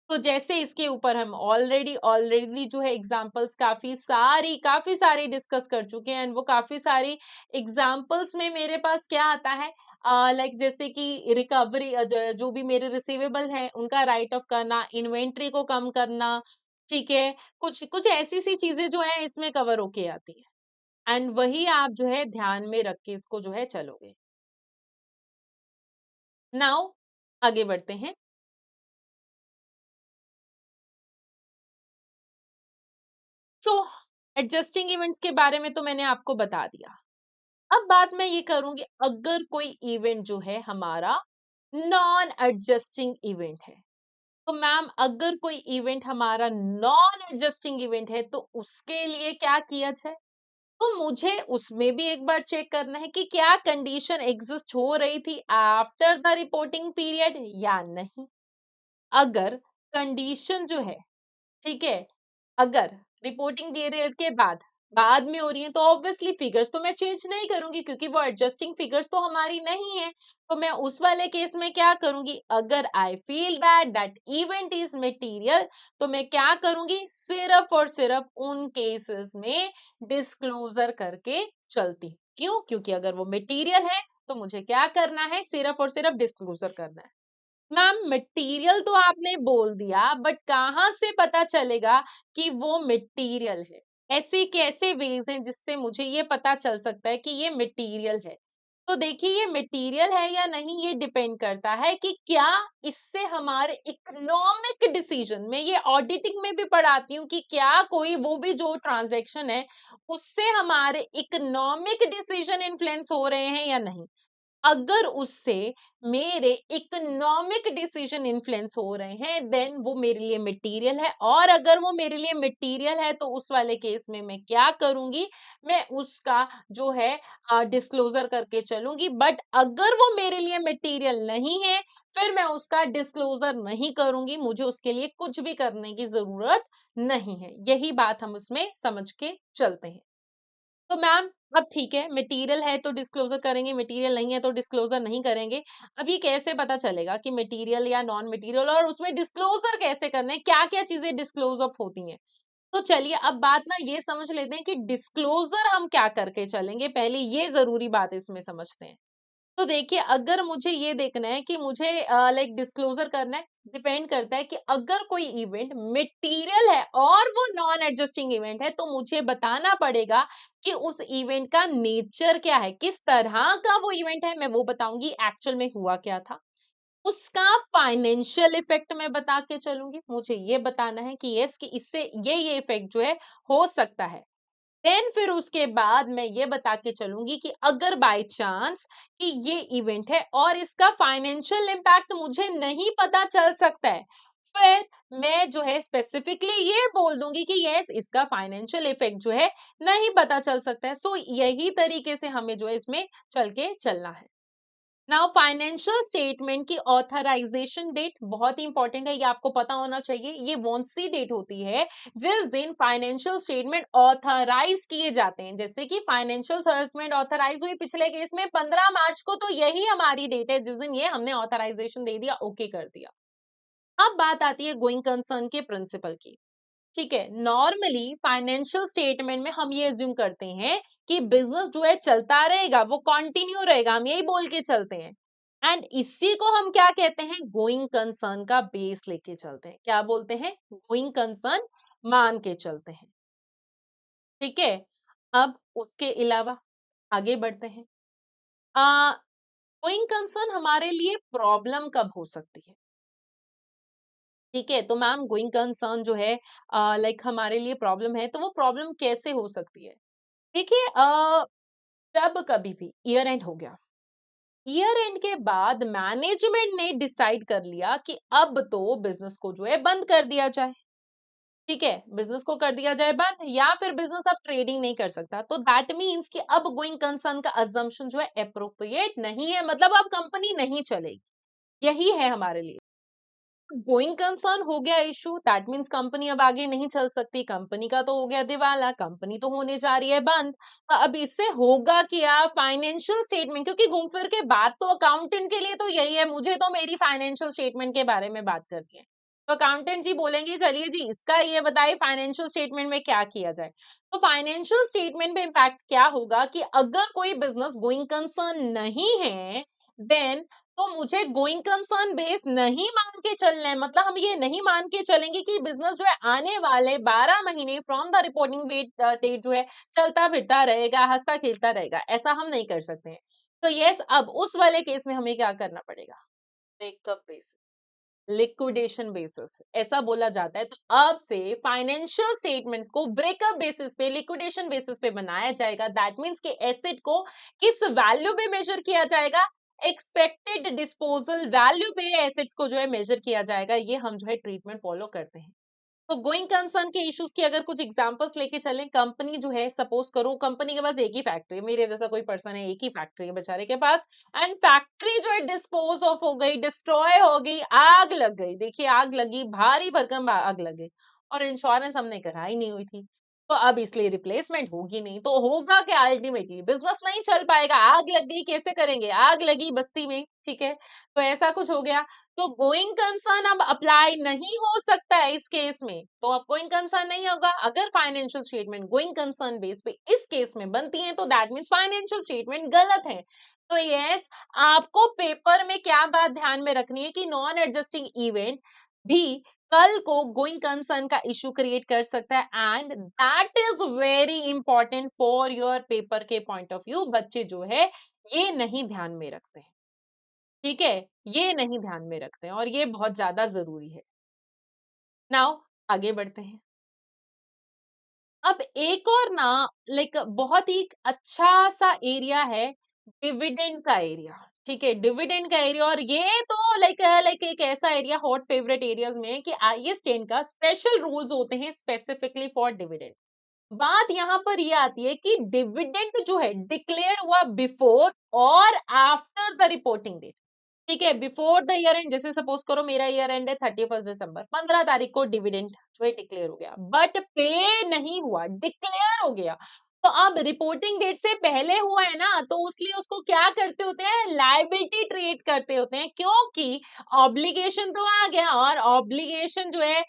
तो जैसे इसके ऊपर हम ऑलरेडी जो है एग्जांपल्स काफी सारी डिस्कस कर चुके हैं, एंड वो काफी सारी एग्जांपल्स में मेरे पास क्या आता है, लाइक जैसे कि रिकवरी, जो भी मेरे रिसीवेबल हैं उनका राइट ऑफ करना, इन्वेंट्री को कम करना, ठीक है, कुछ कुछ ऐसी सी चीजें जो है इसमें कवर होके आती है, एंड वही आप जो है ध्यान में रख के इसको जो है चलोगे। नाउ आगे बढ़ते हैं। सो एडजस्टिंग इवेंट्स के बारे में तो मैंने आपको बता दिया। अब बात मैं ये करूंगी, अगर कोई इवेंट जो है हमारा नॉन एडजस्टिंग इवेंट है, तो मैम अगर कोई इवेंट हमारा नॉन एडजस्टिंग इवेंट है तो उसके लिए क्या किया जाए? तो मुझे उसमें भी एक बार चेक करना है कि क्या कंडीशन एग्जिस्ट हो रही थी आफ्टर द रिपोर्टिंग पीरियड या नहीं। अगर कंडीशन जो है, ठीक है, अगर रिपोर्टिंग पीरियड के बाद में हो रही है, तो ऑब्वियसली फिगर्स तो मैं चेंज नहीं करूंगी, क्योंकि वो एडजस्टिंग फिगर्स तो हमारी नहीं है। तो मैं उस वाले केस में क्या करूंगी, अगर I feel that that event is material, तो मैं क्या करूंगी, सिर्फ और सिर्फ उन केसेस में डिस्क्लोजर करके चलती हूँ। क्यों? क्योंकि अगर वो मटेरियल है तो मुझे क्या करना है, सिर्फ और सिर्फ डिस्क्लोजर करना है। मैम मटेरियल तो आपने बोल दिया, बट कहाँ से पता चलेगा कि वो मटेरियल है? ऐसे कैसे वेज हैं जिससे मुझे ये पता चल सकता है कि ये मटेरियल है? तो देखिए, ये मटेरियल है या नहीं ये डिपेंड करता है कि क्या इससे हमारे इकोनॉमिक डिसीजन में, ये ऑडिटिंग में भी पढ़ाती हूँ, कि क्या कोई वो भी जो ट्रांजैक्शन है उससे हमारे इकोनॉमिक डिसीजन इन्फ्लुएंस हो रहे हैं या नहीं। अगर उससे मेरे इकोनॉमिक डिसीजन इन्फ्लुएंस हो रहे हैं, देन वो मेरे लिए मटेरियल है। और अगर वो मेरे लिए मटेरियल है तो उस वाले केस में मैं क्या करूंगी, मैं उसका जो है डिस्क्लोजर करके चलूंगी। बट अगर वो मेरे लिए मटेरियल नहीं है, फिर मैं उसका डिस्क्लोजर नहीं करूंगी, मुझे उसके लिए कुछ भी करने की जरूरत नहीं है। यही बात हम उसमें समझ के चलते हैं। तो मैम अब ठीक है, मटेरियल है तो डिस्क्लोजर करेंगे, मटेरियल नहीं है तो डिस्क्लोजर नहीं करेंगे। अब ये कैसे पता चलेगा कि मटेरियल या नॉन मटेरियल, और उसमें डिस्क्लोजर कैसे करना है, क्या क्या चीजें डिस्क्लोज अप होती हैं? तो चलिए अब बात ना ये समझ लेते हैं कि डिस्क्लोजर हम क्या करके चलेंगे, पहले ये जरूरी बात इसमें समझते हैं। तो देखिए, अगर मुझे ये देखना है कि मुझे लाइक डिस्क्लोजर करना है, डिपेंड करता है कि अगर कोई इवेंट मटेरियल है और वो नॉन एडजस्टिंग इवेंट है, तो मुझे बताना पड़ेगा कि उस इवेंट का नेचर क्या है, किस तरह का वो इवेंट है, मैं वो बताऊंगी एक्चुअल में हुआ क्या था। उसका फाइनेंशियल इफेक्ट मैं बता के चलूंगी, मुझे ये बताना है कि यस, कि इससे ये इफेक्ट जो है हो सकता है। देन फिर उसके बाद मैं ये बता के चलूंगी कि अगर बाय चांस कि ये इवेंट है और इसका फाइनेंशियल इम्पैक्ट मुझे नहीं पता चल सकता है, फिर मैं जो है स्पेसिफिकली ये बोल दूंगी कि यस, इसका फाइनेंशियल इफेक्ट जो है नहीं पता चल सकता है। सो यही तरीके से हमें जो है इसमें चल के चलना है। नाउ फाइनेंशियल स्टेटमेंट की ऑथराइजेशन डेट बहुत इंपॉर्टेंट है, ये आपको पता होना चाहिए। ये कौन सी डेट होती है, जिस दिन फाइनेंशियल स्टेटमेंट ऑथराइज किए जाते हैं। जैसे कि फाइनेंशियल स्टेटमेंट ऑथराइज हुई पिछले केस में 15 मार्च को, तो यही हमारी डेट है जिस दिन ये हमने ऑथराइजेशन दे दिया, ओके कर दिया। अब बात आती है गोइंग कंसर्न के प्रिंसिपल की। ठीक है, नॉर्मली फाइनेंशियल स्टेटमेंट में हम ये एज्यूम करते हैं कि बिजनेस जो है चलता रहेगा, वो कंटिन्यू रहेगा, हम यही बोल के चलते हैं। एंड इसी को हम क्या कहते हैं, गोइंग कंसर्न का बेस लेके चलते हैं। क्या बोलते हैं? गोइंग कंसर्न मान के चलते हैं। ठीक है, अब उसके अलावा आगे बढ़ते हैं। आ गोइंग कंसर्न हमारे लिए प्रॉब्लम कब हो सकती है? ठीक है, तो मैम गोइंग कंसर्न जो है लाइक हमारे लिए प्रॉब्लम है, तो वो प्रॉब्लम कैसे हो सकती है? देखिए, जब कभी भी ईयर एंड हो गया, ईयर एंड के बाद मैनेजमेंट ने डिसाइड कर लिया कि अब तो बिजनेस को जो है बंद कर दिया जाए। ठीक है, बिजनेस को कर दिया जाए बंद, या फिर बिजनेस अब ट्रेडिंग नहीं कर सकता, तो दैट मीन्स कि अब गोइंग कंसर्न का अजम्पशन जो है अप्रोप्रिएट नहीं है, मतलब अब कंपनी नहीं चलेगी। यही है हमारे लिए गोइंग कंसर्न हो गया इशू, दैट मीन्स कंपनी अब आगे नहीं चल सकती, कंपनी का तो हो गया दिवाला, कंपनी तो होने जा रही है बंद। अब इससे होगा क्या, फाइनेंशियल स्टेटमेंट, क्योंकि घूम फिर के बात तो अकाउंटेंट के लिए तो यही है, मुझे तो मेरी फाइनेंशियल स्टेटमेंट के बारे में बात करनी है। तो अकाउंटेंट जी बोलेंगे चलिए जी इसका ये बताइए फाइनेंशियल स्टेटमेंट में क्या किया जाए। तो फाइनेंशियल स्टेटमेंट पे इम्पैक्ट क्या होगा कि अगर कोई बिजनेस गोइंग कंसर्न नहीं है, देन तो मुझे गोइंग कंसर्न बेस नहीं मान के चलना है। मतलब हम ये नहीं मान के चलेंगे कि बिजनेस जो है आने वाले 12 महीने फ्रॉम द रिपोर्टिंग डेट जो है चलता फिरता रहेगा, हंसता खेलता रहेगा, ऐसा हम नहीं कर सकते हैं। तो यस, अब उस वाले केस में हमें क्या करना पड़ेगा? ब्रेकअप बेसिस, लिक्विडेशन बेसिस ऐसा बोला जाता है। तो अब से फाइनेंशियल स्टेटमेंट्स को ब्रेकअप बेसिस पे, लिक्विडेशन बेसिस पे बनाया जाएगा। दैट मींस कि एसेट को किस वैल्यू पे मेजर किया जाएगा? एक्सपेक्टेड डिस्पोजल वैल्यू पे एसेट्स को जो है मेजर किया जाएगा। ये हम जो है ट्रीटमेंट फॉलो करते हैं। तो गोइंग कंसर्न के इश्यूज की अगर कुछ एग्जांपल्स लेके चलें, कंपनी जो है सपोज करो कंपनी के पास एक ही फैक्ट्री है, मेरे जैसा कोई पर्सन है, एक ही फैक्ट्री है बेचारे के पास, एंड फैक्ट्री जो है डिस्पोज ऑफ हो गई, डिस्ट्रॉय हो गई, आग लग गई। देखिए आग लगी, भारी भरकम आग लग गई, और इंश्योरेंस हमने कराई नहीं हुई थी, तो अब इसलिए रिप्लेसमेंट होगी नहीं, तो होगा क्या? अल्टीमेटली बिजनेस नहीं चल पाएगा। आग लग गई, कैसे करेंगे? आग लगी बस्ती में, ठीक है, तो ऐसा कुछ हो गया। तो गोइंग कंसर्न अब अप्लाई नहीं हो सकता है इस केस में। तो अब गोइंग कंसर्न नहीं होगा। अगर financial statement going concern base पे इस केस में बनती है तो दैट मींस फाइनेंशियल स्टेटमेंट गलत है। तो यस, आपको पेपर में क्या बात ध्यान में रखनी है कि नॉन एडजस्टिंग इवेंट भी कल को गोइंग कंसर्न का इशू क्रिएट कर सकता है, and that is very important for your paper के पॉइंट ऑफ व्यू। बच्चे जो है ये नहीं ध्यान में रखते हैं, ठीक है, ये नहीं ध्यान में रखते हैं, और ये बहुत ज्यादा जरूरी है। नाउ आगे बढ़ते हैं। अब एक और ना, लाइक बहुत ही अच्छा सा एरिया है डिविडेंड का एरिया। ठीक है, डिविडेंड का एरिया, और ये तो लाइक लाइक एक ऐसा एरिया हॉट फेवरेट एरियाज में है कि आईएएस 10 का स्पेशल रूल्स होते हैं स्पेसिफिकली फॉर डिविडेंड। बात यहाँ पर ये आती है कि डिविडेंड जो है डिक्लेयर हुआ बिफोर और आफ्टर द रिपोर्टिंग डेट। ठीक है, बिफोर द ईयर एंड, जैसे सपोज करो मेरा ईयर एंड है 31 दिसंबर, 15 तारीख को डिविडेंड जो है डिक्लेयर हो गया, बट पे नहीं हुआ, डिक्लेयर हो गया। तो अब रिपोर्टिंग डेट से पहले हुआ है ना, तो उसलिए उसको क्या करते होते हैं? लायबिलिटी ट्रीट करते होते हैं, क्योंकि ऑब्लिगेशन तो आ गया, और ऑब्लिगेशन जो है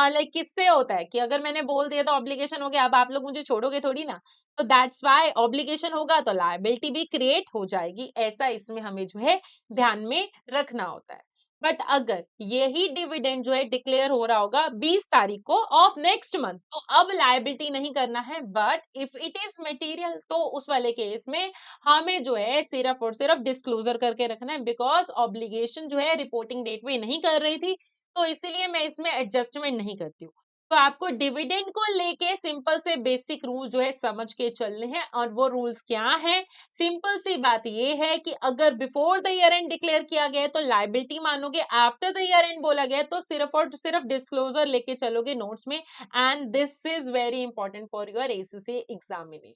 लाइक किससे होता है कि अगर मैंने बोल दिया तो ऑब्लिगेशन हो गया, अब आप लोग मुझे छोड़ोगे थोड़ी ना। तो दैट्स व्हाई ऑब्लिगेशन होगा तो लायबिलिटी भी क्रिएट हो जाएगी, ऐसा इसमें हमें जो है ध्यान में रखना होता है। बट अगर यही डिविडेंड जो है डिक्लेयर हो रहा होगा 20 तारीख को ऑफ नेक्स्ट मंथ, तो अब लायबिलिटी नहीं करना है। But if it is material, तो उस वाले केस में हमें जो है सिर्फ और सिर्फ डिस्क्लोजर करके रखना है, बिकॉज ऑब्लिगेशन जो है रिपोर्टिंग डेट पे नहीं कर रही थी, तो इसीलिए मैं इसमें एडजस्टमेंट नहीं करती हूँ। तो आपको डिविडेंड को लेके सिंपल से बेसिक रूल जो है समझ के चलने हैं, और वो रूल्स क्या हैं? सिंपल सी बात ये है कि अगर before the year and declare किया गया है तो लायबिलिटी मानोगे, आफ्टर द ईयर एंड बोला गया है तो सिर्फ और सिर्फ डिस्क्लोजर लेके चलोगे नोट्स में। And this is very important for your ACC examination.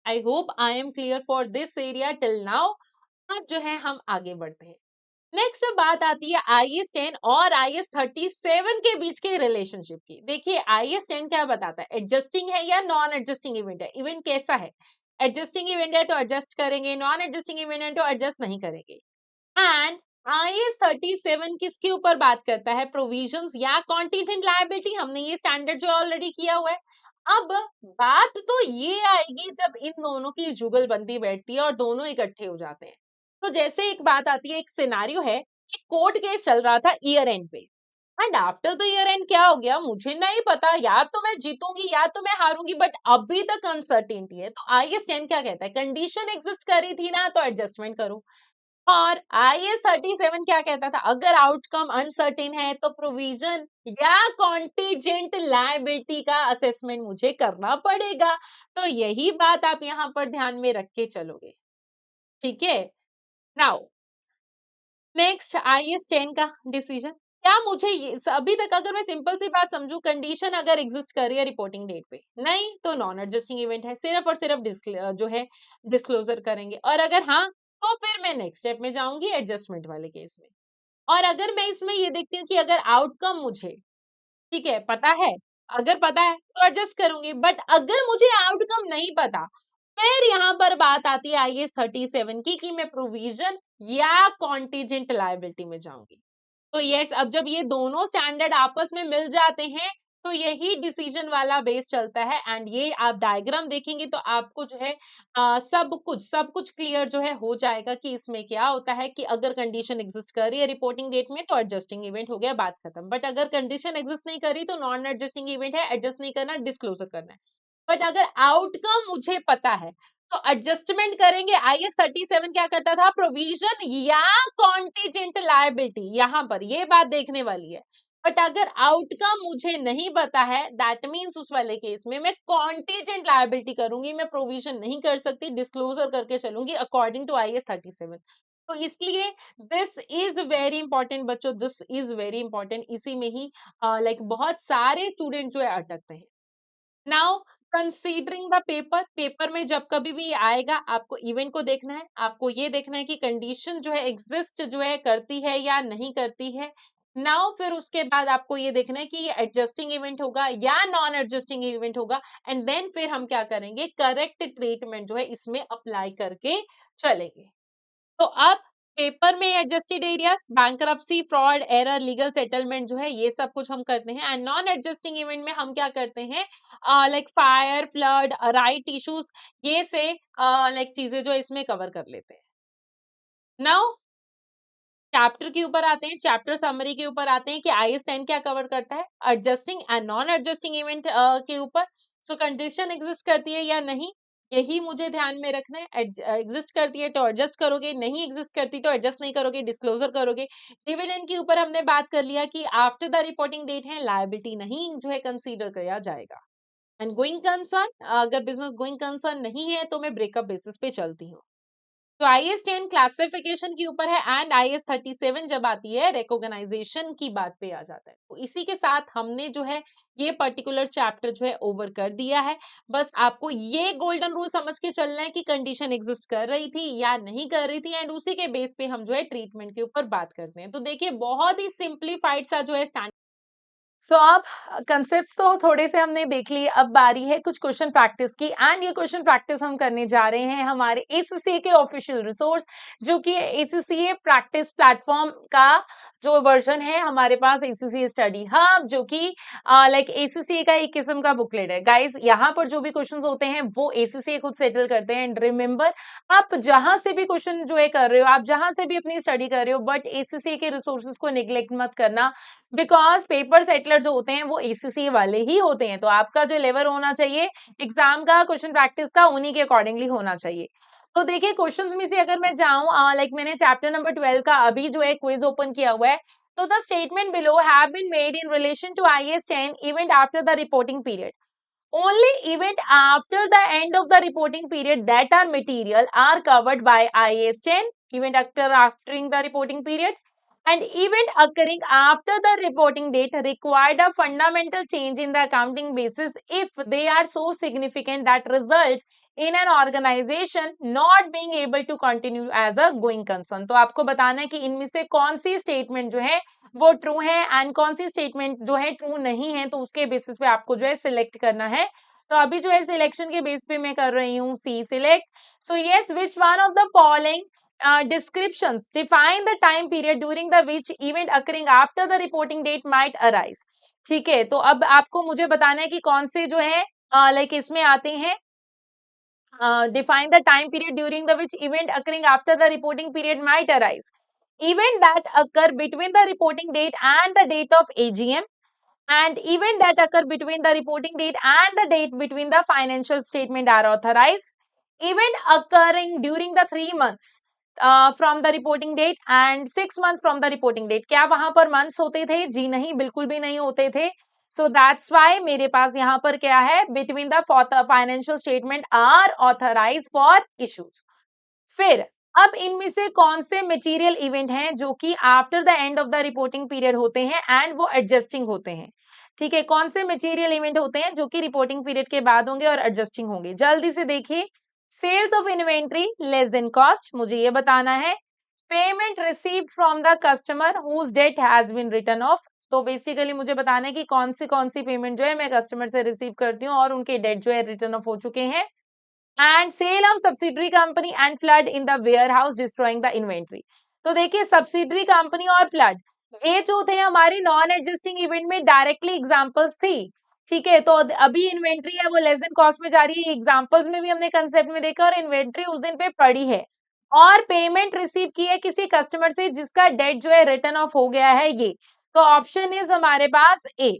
I hope I am clear for this area till now. अब जो है हम आगे बढ़ते हैं। नेक्स्ट बात आती है आईएएस 10 और आईएएस 37 के बीच के रिलेशनशिप की। देखिए आईएएस 10 क्या बताता है, एडजस्टिंग है या नॉन एडजस्टिंग इवेंट है। इवेंट कैसा है? एडजस्टिंग इवेंट है तो एडजस्ट करेंगे, नॉन एडजस्टिंग इवेंट है तो एडजस्ट नहीं करेंगे। एंड आईएएस 37 किसके ऊपर बात करता है? प्रोविजंस या कॉन्टीजेंट लायबिलिटी। हमने ये स्टैंडर्ड जो ऑलरेडी किया हुआ है। अब बात तो ये आएगी जब इन दोनों की जुगलबंदी बैठती है और दोनों इकट्ठे हो जाते हैं। तो जैसे एक बात आती है, एक सिनारियो है, एक कोर्ट केस चल रहा था ईयर एंड पे, and after the year and क्या हो गया मुझे नहीं पता, या तो मैं जीतूंगी या तो मैं हारूंगी, बट अभी तक अनसर्टेनिटी है। तो आईएएस 10 क्या कहता है? कंडीशन एग्जिस्ट कर रही थी ना, तो एडजस्टमेंट करो। और आईएएस 37 क्या कहता था? अगर आउटकम अनसर्टेन है तो प्रोविजन या कॉन्टीजेंट लायबिलिटी का असेसमेंट मुझे करना पड़ेगा। तो यही बात आप यहाँ पर ध्यान में रख के चलोगे, ठीक है। नाउ नेक्स्ट आईएएस 10 का डिसीजन। क्या मुझे ये अभी तक अगर मैं सिंपल सी बात समझू, कंडीशन अगर एग्जिस्ट कर रही है रिपोर्टिंग डेट पे, नहीं तो नॉन एडजस्टिंग इवेंट है, सिर्फ और सिर्फ जो है डिस्क्लोजर करेंगे। और अगर हाँ, तो फिर मैं नेक्स्ट स्टेप में जाऊंगी एडजस्टमेंट वाले केस में। और अगर मैं इसमें ये देखती हूँ कि अगर आउटकम मुझे ठीक है पता है, अगर पता है तो एडजस्ट करूंगी, बट अगर मुझे आउटकम नहीं पता, फिर यहाँ पर बात आती है आईएएस 37 की कि मैं प्रोविजन या कॉन्टीजेंट लायबिलिटी में जाऊंगी। तो यस, अब जब ये दोनों स्टैंडर्ड आपस में मिल जाते हैं तो यही डिसीजन वाला बेस चलता है। एंड ये आप डायग्राम देखेंगे तो आपको जो है सब कुछ क्लियर जो है हो जाएगा कि इसमें क्या होता है कि अगर कंडीशन एग्जिस्ट कर रही है रिपोर्टिंग डेट में तो एडजस्टिंग इवेंट हो गया, बात खत्म। बट अगर कंडीशन एग्जिस्ट नहीं कर रही तो नॉन एडजस्टिंग इवेंट है, एडजस्ट नहीं करना, डिस्क्लोजर करना है। बट अगर आउटकम मुझे पता है तो एडजस्टमेंट करेंगे। आईएस 37 क्या करता था, प्रोविजन या कॉन्टीजेंट लायबिलिटी, यहां पर ये बात देखने वाली है। बट अगर आउटकम मुझे नहीं पता है दैट मींस उस वाले केस में मैं कॉन्टीजेंट लायबिलिटी करूंगी, मैं प्रोविजन नहीं कर सकती, डिस्क्लोजर करके चलूंगी अकॉर्डिंग टू आईएस 37। तो इसलिए दिस इज वेरी इंपॉर्टेंट बच्चों, दिस इज वेरी इंपॉर्टेंट। इसी में ही बहुत सारे स्टूडेंट जो है अटकते हैं। Now considering the paper, paper में जब कभी भी आएगा आपको इवेंट को देखना है, आपको ये देखना है कि कंडीशन जो है एग्जिस्ट जो है करती है या नहीं करती है। नाउ फिर उसके बाद आपको ये देखना है कि ये एडजस्टिंग इवेंट होगा या नॉन एडजस्टिंग इवेंट होगा। एंड देन फिर हम क्या करेंगे, करेक्ट ट्रीटमेंट जो है इसमें अप्लाई करके चलेंगे। तो अब पेपर में adjusted areas, bankruptcy, fraud, error, legal settlement जो है ये सब कुछ हम करते हैं। एंड नॉन एडजस्टिंग इवेंट में हम क्या करते हैं, like fire, flood, right issues, ये से लाइक चीजें जो है इसमें कवर कर लेते हैं। नाउ चैप्टर के ऊपर आते हैं, चैप्टर समरी के ऊपर आते हैं कि आईएस 10 क्या कवर करता है, adjusting and non adjusting event के ऊपर। सो कंडीशन एग्जिस्ट करती है या नहीं, यही मुझे ध्यान में रखना है। एग्जिस्ट करती है तो एडजस्ट करोगे, नहीं एग्जिस्ट करती तो एडजस्ट नहीं करोगे, डिस्क्लोजर करोगे। डिविडेंड के ऊपर हमने बात कर लिया कि आफ्टर द रिपोर्टिंग डेट है, लायबिलिटी नहीं जो है कंसीडर किया जाएगा। एंड गोइंग कंसर्न, अगर बिजनेस गोइंग कंसर्न नहीं है तो मैं ब्रेकअप बेसिस पे चलती हूँ। तो आईएस 10 क्लासिफिकेशन के ऊपर है एंड आईएस 37 जब आती है रिकॉग्नाइजेशन की बात पे आ जाता है। तो इसी के साथ हमने जो है ये पर्टिकुलर चैप्टर जो है ओवर कर दिया है। बस आपको ये गोल्डन रूल समझ के चलना है कि कंडीशन एग्जिस्ट कर रही थी या नहीं कर रही थी, एंड उसी के बेस पे हम जो है ट्रीटमेंट के ऊपर बात करते हैं। तो देखिए बहुत ही सिंप्लीफाइड सा जो है स्टैंड। सो अब कंसेप्ट्स तो थोड़े से हमने देख लिए, अब बारी है कुछ क्वेश्चन प्रैक्टिस की। एंड ये क्वेश्चन प्रैक्टिस हम करने जा रहे हैं हमारे एसीसीए के ऑफिशियल रिसोर्स, जो कि एसीसीए प्रैक्टिस प्लेटफॉर्म का जो वर्जन है हमारे पास, एसीसीए स्टडी हब, जो कि लाइक एसीसीए का एक किस्म का बुकलेट है। गाइस यहाँ पर जो भी क्वेश्चंस होते हैं वो एसीसीए खुद सेटल करते हैं। एंड रिमेंबर, आप जहां से भी क्वेश्चन जो है कर रहे हो, आप जहां से भी अपनी स्टडी कर रहे हो, बट एसीसीए के रिसोर्सेज को निग्लेक्ट मत करना, बिकॉज पेपर सेटलर जो होते हैं वो एसीसी वाले ही होते हैं। तो आपका जो लेवल होना चाहिए एग्जाम का, क्वेश्चन प्रैक्टिस का, उन्हीं के अकॉर्डिंगली होना चाहिए। तो देखिए क्वेश्चंस में से अगर मैं जाऊं, लाइक मैंने चैप्टर नंबर 12 का अभी जो है क्विज ओपन किया हुआ है। तो the statement below have been made in relation to IAS 10 event after the reporting period. Only event after the end of the reporting period that are material are covered by IAS 10. Event after the reporting period and event occurring after the reporting date required a fundamental change in the accounting basis if they are so significant that result in an organization not being able to continue as a going concern। तो आपको बताना है कि इनमें से कौन सी statement जो है वो ट्रू है एंड कौन सी स्टेटमेंट जो है ट्रू नहीं है, तो उसके बेसिस पे आपको जो है सिलेक्ट करना है। तो अभी जो है सिलेक्शन के बेस पे मैं कर रही हूँ C select. So yes, which one of the following descriptions define the time period during the which event occurring after the reporting date might arise। ठीक है, तो अब आपको मुझे बताना है कि कौन से जो है लाइक इसमें आते हैं, define the time period during the which event occurring after the reporting period might arise। Event that occur between the reporting date and the date of AGM, and event that occur between the reporting date and the date between the financial statement are authorized। Event occurring during the 3 months from the reporting date and 6 months from the reporting date। क्या वहां पर months होते थे? जी नहीं, बिल्कुल भी नहीं होते थे। So that's why मेरे पास यहाँ पर क्या है, between the financial statement are authorized for issues। फिर अब इनमें से कौन से मटेरियल इवेंट हैं जो कि after the end of the reporting period होते हैं एंड वो एडजस्टिंग होते हैं। ठीक है, कौन से मटेरियल इवेंट होते हैं जो कि रिपोर्टिंग पीरियड के बाद होंगे और एडजस्टिंग होंगे, जल्दी से देखिए। Sales of inventory less than cost, मुझे ये बताना है। Payment received from the customer whose date has been written off, तो बेसिकली मुझे बताना है कि कौन सी पेमेंट जो है मैं कस्टमर से रिसीव करती हूँ और उनके डेट जो है रिटर्न ऑफ हो चुके हैं। And sale of subsidiary company and flood in the warehouse destroying the inventory. तो देखिए सब्सिडरी कंपनी और फ्लड, ये जो थे हमारे नॉन एडजस्टिंग इवेंट में डायरेक्टली एग्जांपल्स थी, ठीक है। तो अभी इन्वेंट्री है वो लेस देन कॉस्ट में जा रही है, एग्जांपल्स में भी हमने कंसेप्ट में देखा, और इन्वेंट्री उस दिन पे पड़ी है और पेमेंट रिसीव की है किसी कस्टमर से जिसका डेट जो है रिटर्न ऑफ हो गया है ये। तो ऑप्शन इज हमारे पास ए।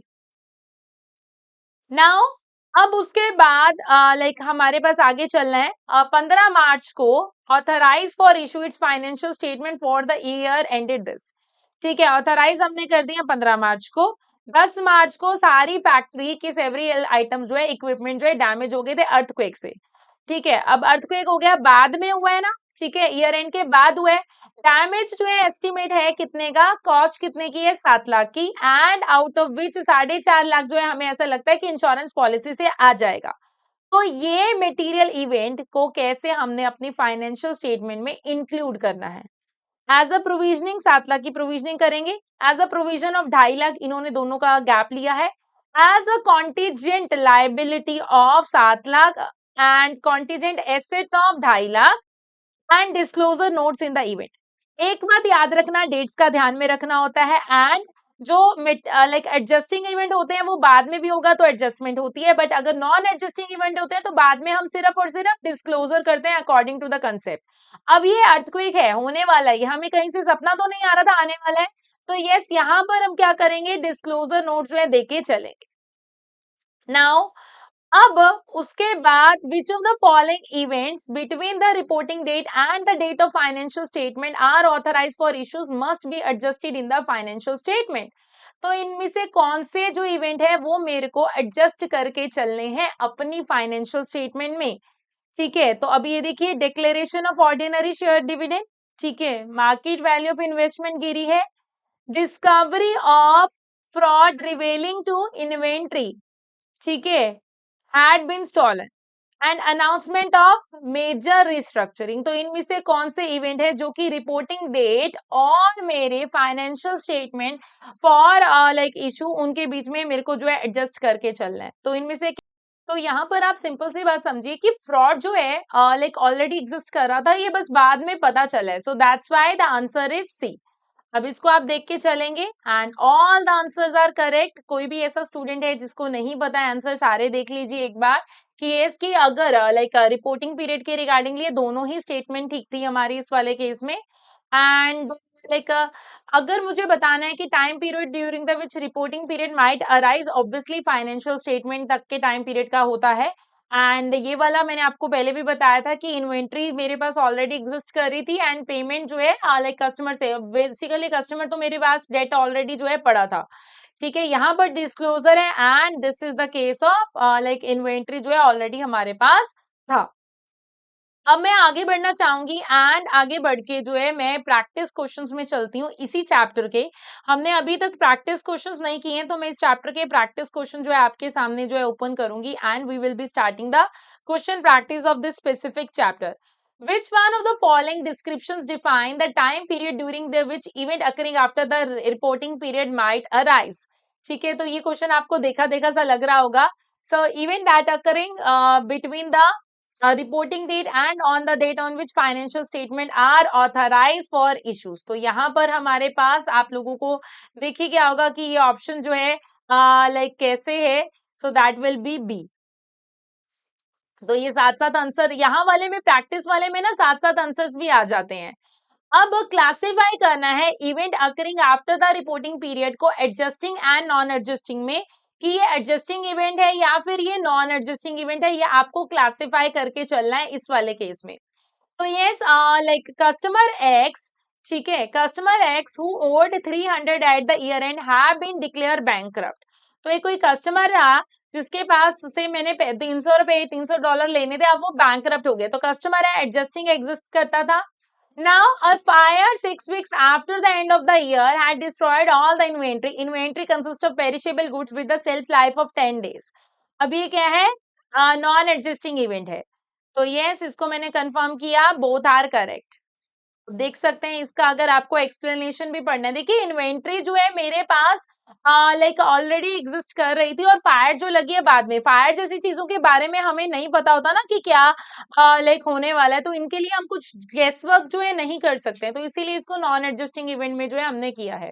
नाउ अब उसके बाद लाइक हमारे पास आगे चलना है। 15 मार्च को authorize for issue its financial statement for the year ended this, ठीक है। ऑथराइज हमने कर दिया 15 मार्च को। 10 मार्च को सारी फैक्ट्री के सेवरी आइटम जो है, इक्विपमेंट जो है डैमेज हो गए थे अर्थक्वेक से, ठीक है। अब अर्थक्वेक हो गया, बाद में हुआ है ना, ठीक है, ईयर एंड के बाद हुआ है। डैमेज जो है एस्टिमेट है कितने का, कॉस्ट कितने की है, 7 लाख की, and out of which 4.5 lakh जो है हमें ऐसा लगता है कि इंश्योरेंस पॉलिसी से आ जाएगा। तो ये मटेरियल इवेंट को कैसे हमने अपनी फाइनेंशियल स्टेटमेंट में इंक्लूड करना है। एज अ प्रोविजनिंग 7 लाख की प्रोविजनिंग करेंगे, as a provision of 2.5 lakh, इन्होंने दोनों का गैप लिया है, as a contingent liability of 7 lakh and contingent asset of 2.5 lakh and disclosure notes in the event. एक बात याद रखना, डेट्स का ध्यान में रखना होता है, एंड जो लाइक एडजस्टिंग इवेंट होते हैं वो बाद में भी होगा तो एडजस्टमेंट होती है, बट अगर नॉन एडजस्टिंग इवेंट होते हैं तो बाद में हम सिर्फ और सिर्फ डिस्क्लोजर करते हैं अकॉर्डिंग टू द कंसेप्ट। अब ये अर्थक्वेक है, होने वाला है, ये हमें कहीं से सपना तो नहीं आ रहा था, आने वाला है। तो यस, यहाँ पर हम क्या करेंगे, डिस्क्लोजर नोट जो है देके चलेंगे। नाउ अब उसके बाद which of the following events between the reporting date and the date of financial statement are authorized for issues must be adjusted in the financial statement. तो इनमें से कौन से जो इवेंट है वो मेरे को एडजस्ट करके चलने हैं अपनी फाइनेंशियल स्टेटमेंट में, ठीक है। तो अभी ये देखिए, declaration of ordinary share dividend, ठीक है, मार्केट वैल्यू ऑफ इन्वेस्टमेंट गिरी है, discovery of fraud revealing to inventory, ठीक है, had been stolen and announcement of major restructuring. तो इनमें से कौन से इवेंट है जो कि रिपोर्टिंग डेट और मेरे financial statement for like issue उनके बीच में मेरे को जो है एडजस्ट करके चलना है। तो इनमें से तो यहाँ पर आप सिंपल सी बात समझिए कि फ्रॉड जो है लाइक ऑलरेडी एग्जिस्ट कर रहा था, ये बस बाद में पता चला है। So that's why the answer is C. अब इसको आप देख के चलेंगे and all the answers are correct. कोई भी ऐसा स्टूडेंट है जिसको नहीं पता है आंसर, सारे देख लीजिए एक बार कि ये इसकी अगर लाइक रिपोर्टिंग पीरियड के रिगार्डिंग लिए दोनों ही स्टेटमेंट ठीक थी हमारी इस वाले केस में। एंड लाइक अगर मुझे बताना है कि time period during the which reporting period might arise, obviously financial statement तक के टाइम पीरियड का होता है। एंड ये वाला मैंने आपको पहले भी बताया था कि इन्वेंट्री मेरे पास ऑलरेडी एग्जिस्ट कर रही थी एंड पेमेंट जो है लाइक कस्टमर से, बेसिकली कस्टमर तो मेरे पास डेट ऑलरेडी जो है पड़ा था, ठीक है। यहाँ पर डिस्क्लोजर है and this is the case of like inventory जो है ऑलरेडी हमारे पास था। अब मैं आगे बढ़ना चाहूंगी एंड आगे बढ़ के जो है मैं प्रैक्टिस क्वेश्चंस में चलती हूँ इसी चैप्टर के। हमने अभी तक प्रैक्टिस क्वेश्चंस नहीं किए हैं, तो मैं इस चैप्टर के प्रैक्टिस क्वेश्चन जो है आपके सामने जो है ओपन करूंगी and we will be starting the question practice of this specific chapter. Which one of the following descriptions define the time period during the which event occurring after the reporting period might arise? ठीक है, तो ये question आपको देखा देखा सा लग रहा होगा। So event that occurring between the reporting date and on the date on which financial statement are authorized for issues। तो यहाँ पर हमारे पास आप लोगों को देखिए क्या होगा कि ये ऑप्शन जो है लाइक कैसे है, so that will be B. तो ये साथ साथ आंसर यहाँ वाले में, प्रैक्टिस वाले में ना साथ साथ आंसर्स भी आ जाते हैं। अब क्लासिफाई करना है event occurring after the reporting period को एडजस्टिंग एंड नॉन एडजस्टिंग में, कि ये एडजस्टिंग इवेंट है या फिर ये नॉन एडजस्टिंग इवेंट है, ये आपको क्लासिफाई करके चलना है इस वाले केस में। तो यस, लाइक कस्टमर एक्स, ठीक है, customer X who owed 300 at the year end have been declared bankrupt. तो ये कोई कस्टमर रहा जिसके पास से मैंने 300 रुपए $300 लेने थे, अब वो बैंकरप्ट हो गया। तो कस्टमर है, एडजस्टिंग एग्जिस्ट करता था। Now, a fire 6 weeks after the end of the year had destroyed all the inventory. Inventory consists of perishable goods with the shelf life of 10 days. अब ये क्या है, नॉन एडजस्टिंग इवेंट है। तो yes, इसको मैंने कंफर्म किया, both are correct. देख सकते हैं इसका अगर आपको एक्सप्लेनेशन भी पढ़ना है, देखिए इन्वेंट्री जो है मेरे पास लाइक ऑलरेडी एग्जिस्ट कर रही थी और फायर जो लगी है बाद में, फायर जैसी चीजों के बारे में हमें नहीं पता होता ना कि क्या लाइक होने वाला है, तो इनके लिए हम कुछ गेस वर्क जो है नहीं कर सकते हैं, तो इसीलिए इसको नॉन एडजस्टिंग इवेंट में जो है हमने किया है।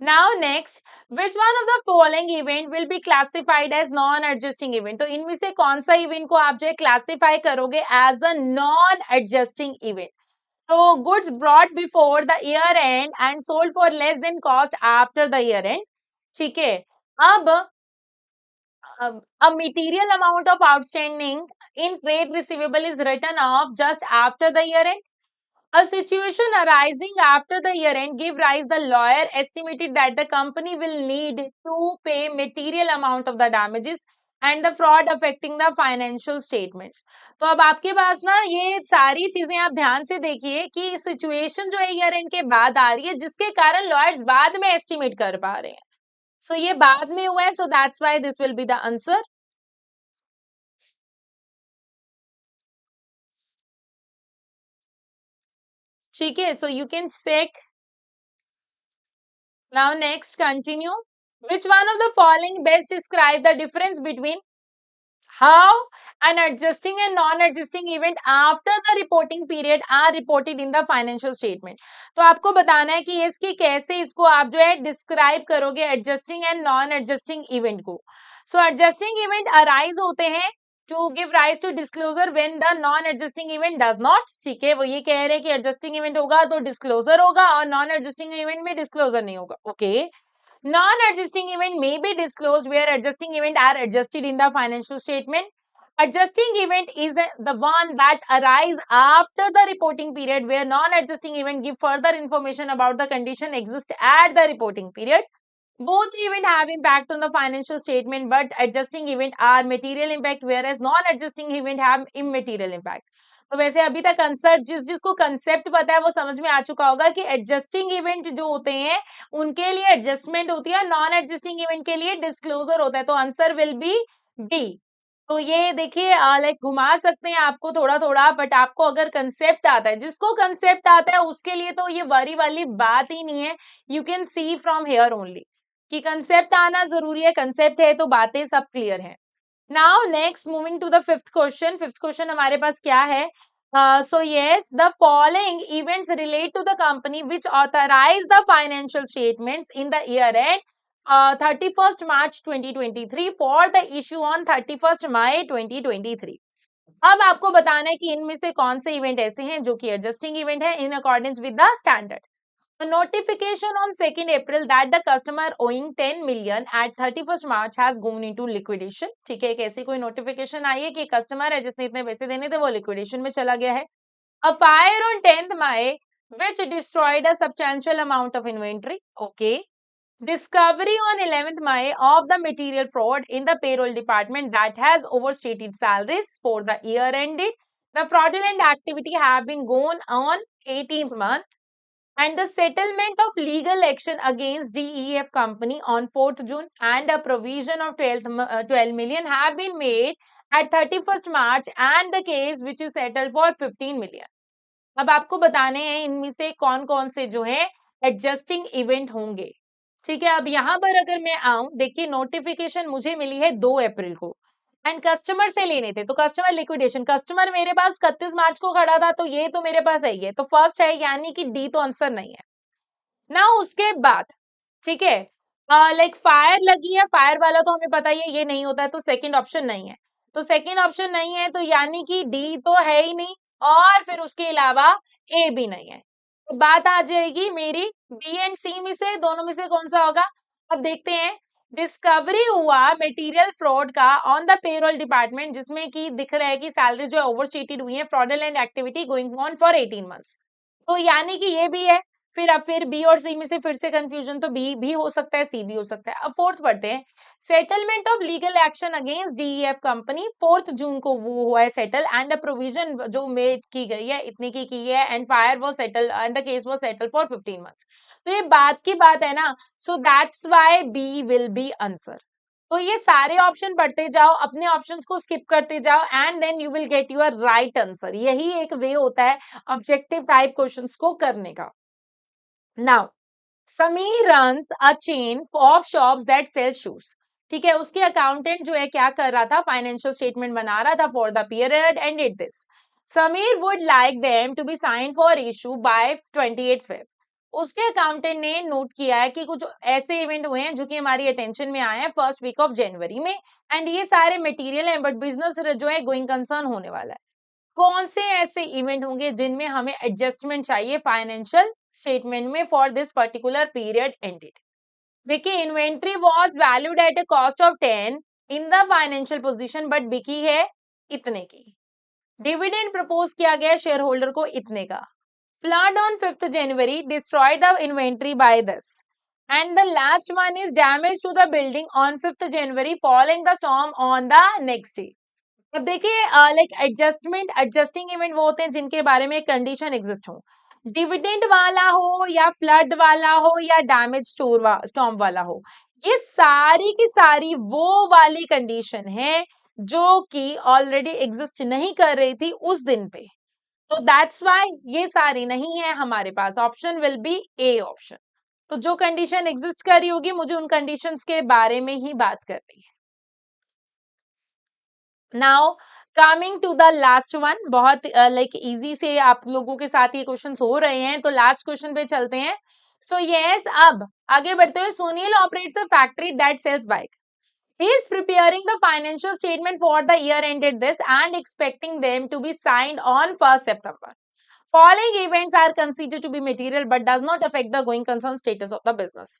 Now next, which one of the following event will be classified as non adjusting event? तो इनमें से कौन सा इवेंट को आप जो है क्लासिफाई करोगे as a non adjusting event? तो goods brought before the year end and sold for less than cost after the year end, ठीक है। अब a material amount of outstanding in trade receivable is written off just after the year end. A situation arising after the year end give rise the lawyer estimated that the company will need to pay material amount of the damages and the fraud affecting the financial statements. तो अब आपके पास ना ये सारी चीजें आप ध्यान से देखिए कि सिचुएशन जो है ईयर एंड के बाद आ रही है जिसके कारण लॉयर्स बाद में एस्टिमेट कर पा रहे हैं. सो ये बाद में हुआ है, so that's why this will be the answer. ठीक है, so you can check. Now next, continue. Which one of the following best describe the difference between how an adjusting and non-adjusting event after the reporting period are reported in the financial statement? तो आपको बताना है कि इसकी कैसे इसको आप जो है डिस्क्राइब करोगे adjusting and non adjusting event को. सो एडजस्टिंग इवेंट अराइज होते हैं to give rise to disclosure when the non adjusting event does not. ठीक है, वो ये कह रहे हैं कि एडजस्टिंग इवेंट होगा तो डिस्क्लोजर होगा और नॉन एडजस्टिंग इवेंट में डिस्क्लोजर नहीं होगा. Okay. Non-adjusting event may be disclosed where adjusting event are adjusted in the financial statement. Adjusting event is the one that arise after the reporting period where non-adjusting event give further information about the condition exist at the reporting period. Both event have impact on the financial statement, but adjusting event are material impact whereas non-adjusting event have immaterial impact. तो वैसे अभी तक concept जिसको concept पता है वो समझ में आ चुका होगा कि एडजस्टिंग इवेंट जो होते हैं उनके लिए एडजस्टमेंट होती है, नॉन एडजस्टिंग इवेंट के लिए डिस्क्लोजर होता है. तो आंसर विल बी बी. तो ये देखिए लाइक घुमा सकते हैं आपको थोड़ा थोड़ा, बट आपको अगर कंसेप्ट आता है, जिसको कंसेप्ट आता है उसके लिए तो ये वरी वाली बात ही नहीं है. You can see from here only कि कंसेप्ट आना जरूरी है. कंसेप्ट है तो बातें सब क्लियर है. Now next, moving to the fifth question. Fifth question हमारे पास क्या है? So yes, the following events relate to the company which authorize the financial statements in the year end 31st March 2023 for the issue on 31st May 2023. अब आपको बताना है कि इनमें से कौन से इवेंट ऐसे हैं जो कि एडजस्टिंग इवेंट है in accordance with the standard. A notification on 2nd April that the customer owing 10 million at 31st March has gone into liquidation. ठीक है, एक ऐसी कोई नोटिफिकेशन आई है कि कस्टमर है जिसने इतने पैसे देने थे वो लिक्विडेशन में चला गया है. A fire on 10th May which destroyed a substantial amount of inventory. Okay. Discovery on 11th May of the material fraud in the payroll department that has overstated salaries for the year ended. The fraudulent activity have been gone on 18th month. And the settlement of legal action against DEF company on 4th June and a provision of 12 million have been made at 31st March and the case which is settled for 15 million. अब आपको बताने हैं इनमें से कौन कौन से जो है एडजस्टिंग इवेंट होंगे. ठीक है, अब यहाँ पर अगर मैं आऊं, देखिए नोटिफिकेशन मुझे मिली है 2 अप्रैल को एंड कस्टमर से लेने थे तो कस्टमर लिक्विडेशन, कस्टमर मेरे पास 31 मार्च को खड़ा था तो ये तो मेरे पास है ही है, तो फर्स्ट है यानी कि डी तो आंसर नहीं है ना. उसके बाद ठीक है, लाइक फायर लगी है, फायर वाला तो हमें पता ही है ये नहीं होता है तो सेकंड ऑप्शन नहीं है. तो सेकंड ऑप्शन नहीं है तो यानी कि डी तो है ही नहीं और फिर उसके अलावा ए भी नहीं है. तो बात आ जाएगी मेरी बी एंड सी में से, दोनों में से कौन सा होगा. अब देखते हैं. डिस्कवरी हुआ मटेरियल फ्रॉड का ऑन द पेरोल डिपार्टमेंट जिसमें कि दिख रहा है कि सैलरी जो है ओवरस्टेटेड हुई है, fraudulent activity going on for 18 months. तो यानी कि ये भी है. फिर अब फिर बी और सी में से फिर से कंफ्यूजन, तो बी भी हो सकता है सी भी हो सकता है. अब फोर्थ पढ़ते हैं. Settlement of legal action against DEF company 4 जून को वो हुआ है सेटल एंड द प्रोविजन जो मेड की गई है इतने की है एंड फायर वो सेटल एंड द केस वो सेटल फॉर 15 मंथ्स. तो ये बात की बात है ना, so that's why B will be answer. तो ये सारे ऑप्शन पढ़ते जाओ, अपने ऑप्शंस को स्किप करते जाओ and then you will get your right answer. यही एक वे होता है ऑब्जेक्टिव टाइप क्वेश्चंस को करने का. Now Sameer runs a chain of shops that sell shoes. ठीक है, उसके अकाउंटेंट जो है क्या कर रहा था, फाइनेंशियल स्टेटमेंट बना रहा था for the period ended this. Sameer would like them to be sign for issue by 28 Feb. उसके अकाउंटेंट ने नोट किया है कि कुछ ऐसे इवेंट हुए हैं जो कि हमारी अटेंशन में आए हैं फर्स्ट वीक ऑफ जनवरी में, एंड ये सारे मटेरियल हैं, बट बिजनेस जो है गोइंग कंसर्न होने वाला है। कौन से ऐसे इवेंट होंगे जिनमें हमें एडजस्टमेंट चाहिए फाइनेंशियल स्टेटमेंट में for this particular period ended? देखिए, inventory was valued at a cost of 10 in the financial position, but बिकी है इतने की। डिविडेंड प्रपोज किया गया शेयर होल्डर को इतने का। Flood on 5th January destroyed the inventory by this. And the last one is damage to the building on 5th January following the storm on the next day. अब देखिए, like adjusting event वो होते हैं जिनके बारे में condition exist हो। Dividend वाला हो या फ्लड वाला हो या डैमेज स्टॉर्म वाला हो, ये सारी की सारी वो वाली कंडीशन है जो कि ऑलरेडी एग्जिस्ट नहीं कर रही थी उस दिन पे। तो दैट्स व्हाई ये सारी नहीं है हमारे पास। Option will be A option. तो जो कंडीशन एग्जिस्ट कर रही होगी, मुझे उन कंडीशंस के बारे में ही बात करनी है। Now coming to the last one, बहुत लाइक इजी से आप लोगों के साथ ये क्वेश्चन हो रहे हैं, तो लास्ट क्वेश्चन पे चलते हैं। सो यस, अब आगे बढ़ते हुए, Sunil operates a factory that sells bike. He is preparing the financial statement for the year ended this and expecting them to be signed on 1st September. Following events are considered to be material but does not affect the going concern status of the business.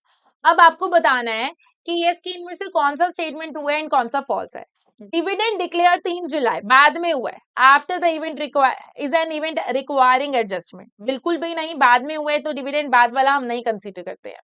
अब आपको बताना है कि ये scheme में से कौन सा स्टेटमेंट हुआ है एंड कौन सा फॉल्स है। डिविडेंड डिक्लेयर 3 जुलाई बाद में हुआ है, after the event is an event requiring adjustment, बिल्कुल भी नहीं, बाद में हुआ है तो डिविडेंड बाद वाला हम नहीं कंसीडर करते हैं।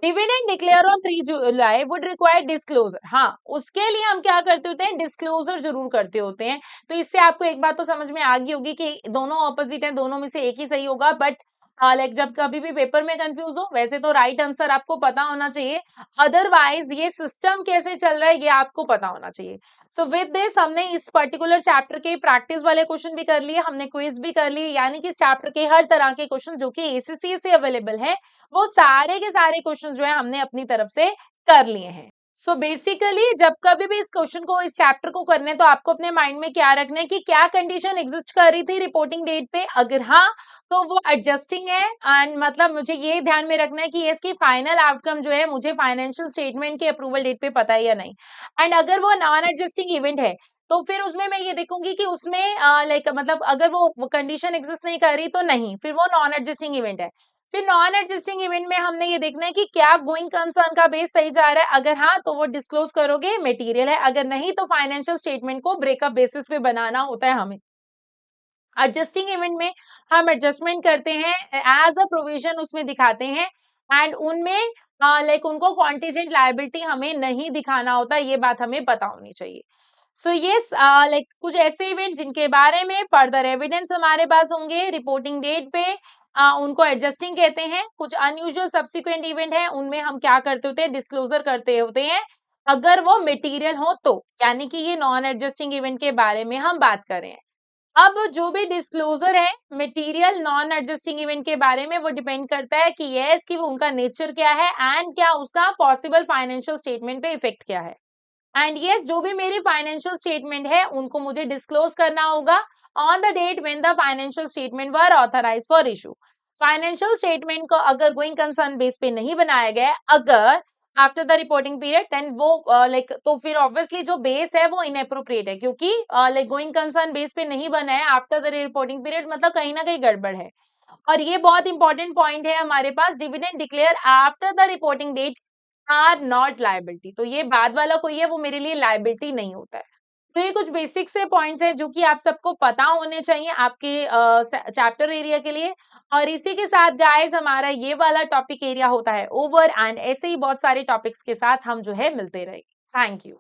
Dividend declare on 3 July would require disclosure, हाँ उसके लिए हम क्या करते होते हैं, डिस्क्लोजर जरूर करते होते हैं। तो इससे आपको एक बात तो समझ में आ गई होगी कि दोनों ऑपोजिट हैं, दोनों में से एक ही सही होगा, बट लाइक जब कभी भी पेपर में कंफ्यूज हो, वैसे तो राइट आंसर आपको पता होना चाहिए, अदरवाइज ये सिस्टम कैसे चल रहा है ये आपको पता होना चाहिए। सो विद दिस हमने इस पर्टिकुलर चैप्टर के प्रैक्टिस वाले क्वेश्चन भी कर लिए, हमने क्विज भी कर लिए, यानी कि इस चैप्टर के हर तरह के क्वेश्चन जो कि एसीसी से अवेलेबल है, वो सारे के सारे क्वेश्चन जो है हमने अपनी तरफ से कर लिए हैं। सो बेसिकली जब कभी भी इस क्वेश्चन को, इस चैप्टर को करने, तो आपको अपने माइंड में क्या रखना है कि क्या कंडीशन एग्जिस्ट कर रही थी रिपोर्टिंग डेट पे, अगर हाँ तो वो एडजस्टिंग है, एंड मतलब मुझे ये ध्यान में रखना है कि इसकी फाइनल आउटकम जो है मुझे फाइनेंशियल स्टेटमेंट के अप्रूवल डेट पे पता है या नहीं। एंड अगर वो नॉन एडजस्टिंग इवेंट है तो फिर उसमें मैं ये देखूंगी कि उसमें लाइक मतलब अगर वो कंडीशन एग्जिस्ट नहीं कर रही तो नहीं, फिर वो नॉन एडजस्टिंग इवेंट है। फिर नॉन एडजस्टिंग इवेंट में हमने ये देखना है कि क्या गोइंग कंसर्न का बेस सही जा रहा है, अगर हाँ तो वो डिस्क्लोज करोगे मटेरियल है, अगर नहीं तो फाइनेंशियल स्टेटमेंट को ब्रेकअप बेसिस पे बनाना होता है हमें। एडजस्टिंग इवेंट में हम एडजस्टमेंट करते हैं, एज अ प्रोविजन उसमें दिखाते हैं, एंड उनमें लाइक उनको कॉन्टीजेंट लायबिलिटी हमें नहीं दिखाना होता, ये बात हमें पता होनी चाहिए। सो यस, लाइक कुछ ऐसे इवेंट जिनके बारे में फर्दर एविडेंस हमारे पास होंगे रिपोर्टिंग डेट पे, उनको एडजस्टिंग कहते हैं। कुछ अनयूजुअल सब्सिक्वेंट इवेंट है, उनमें हम क्या करते होते हैं, डिस्क्लोजर करते होते हैं, अगर वो मटेरियल हो तो, यानी कि ये नॉन एडजस्टिंग इवेंट के बारे में हम बात कर रहे हैं। अब जो भी डिस्क्लोजर है मटेरियल नॉन एडजस्टिंग इवेंट के बारे में, वो डिपेंड करता है कि यस कि वो उनका नेचर क्या है एंड क्या उसका पॉसिबल फाइनेंशियल स्टेटमेंट पे इफेक्ट क्या है। एंड यस, जो भी मेरी फाइनेंशियल स्टेटमेंट है उनको मुझे डिस्क्लोज करना होगा on the date when the financial statement were authorize for issue. Financial statement को अगर गोइंग कंसर्न बेस पे नहीं बनाया गया है, अगर after the reporting period, then वो लाइक तो फिर ऑब्वियसली जो बेस है वो इनएप्रोप्रिएट है, क्योंकि लाइक गोइंग कंसर्न बेस पे नहीं बना है आफ्टर द रिपोर्टिंग पीरियड, मतलब कहीं ना कहीं गड़बड़ है। और ये बहुत इंपॉर्टेंट पॉइंट है हमारे पास, dividend declare after the reporting date are not liability, तो ये बाद वाला कोई है वो मेरे लिए लायबिलिटी नहीं होता है। तो ये कुछ बेसिक से पॉइंट्स हैं जो कि आप सबको पता होने चाहिए आपके चैप्टर एरिया के लिए। और इसी के साथ गाइस हमारा ये वाला टॉपिक एरिया होता है ओवर, एंड ऐसे ही बहुत सारे टॉपिक्स के साथ हम जो है मिलते रहेंगे। Thank you.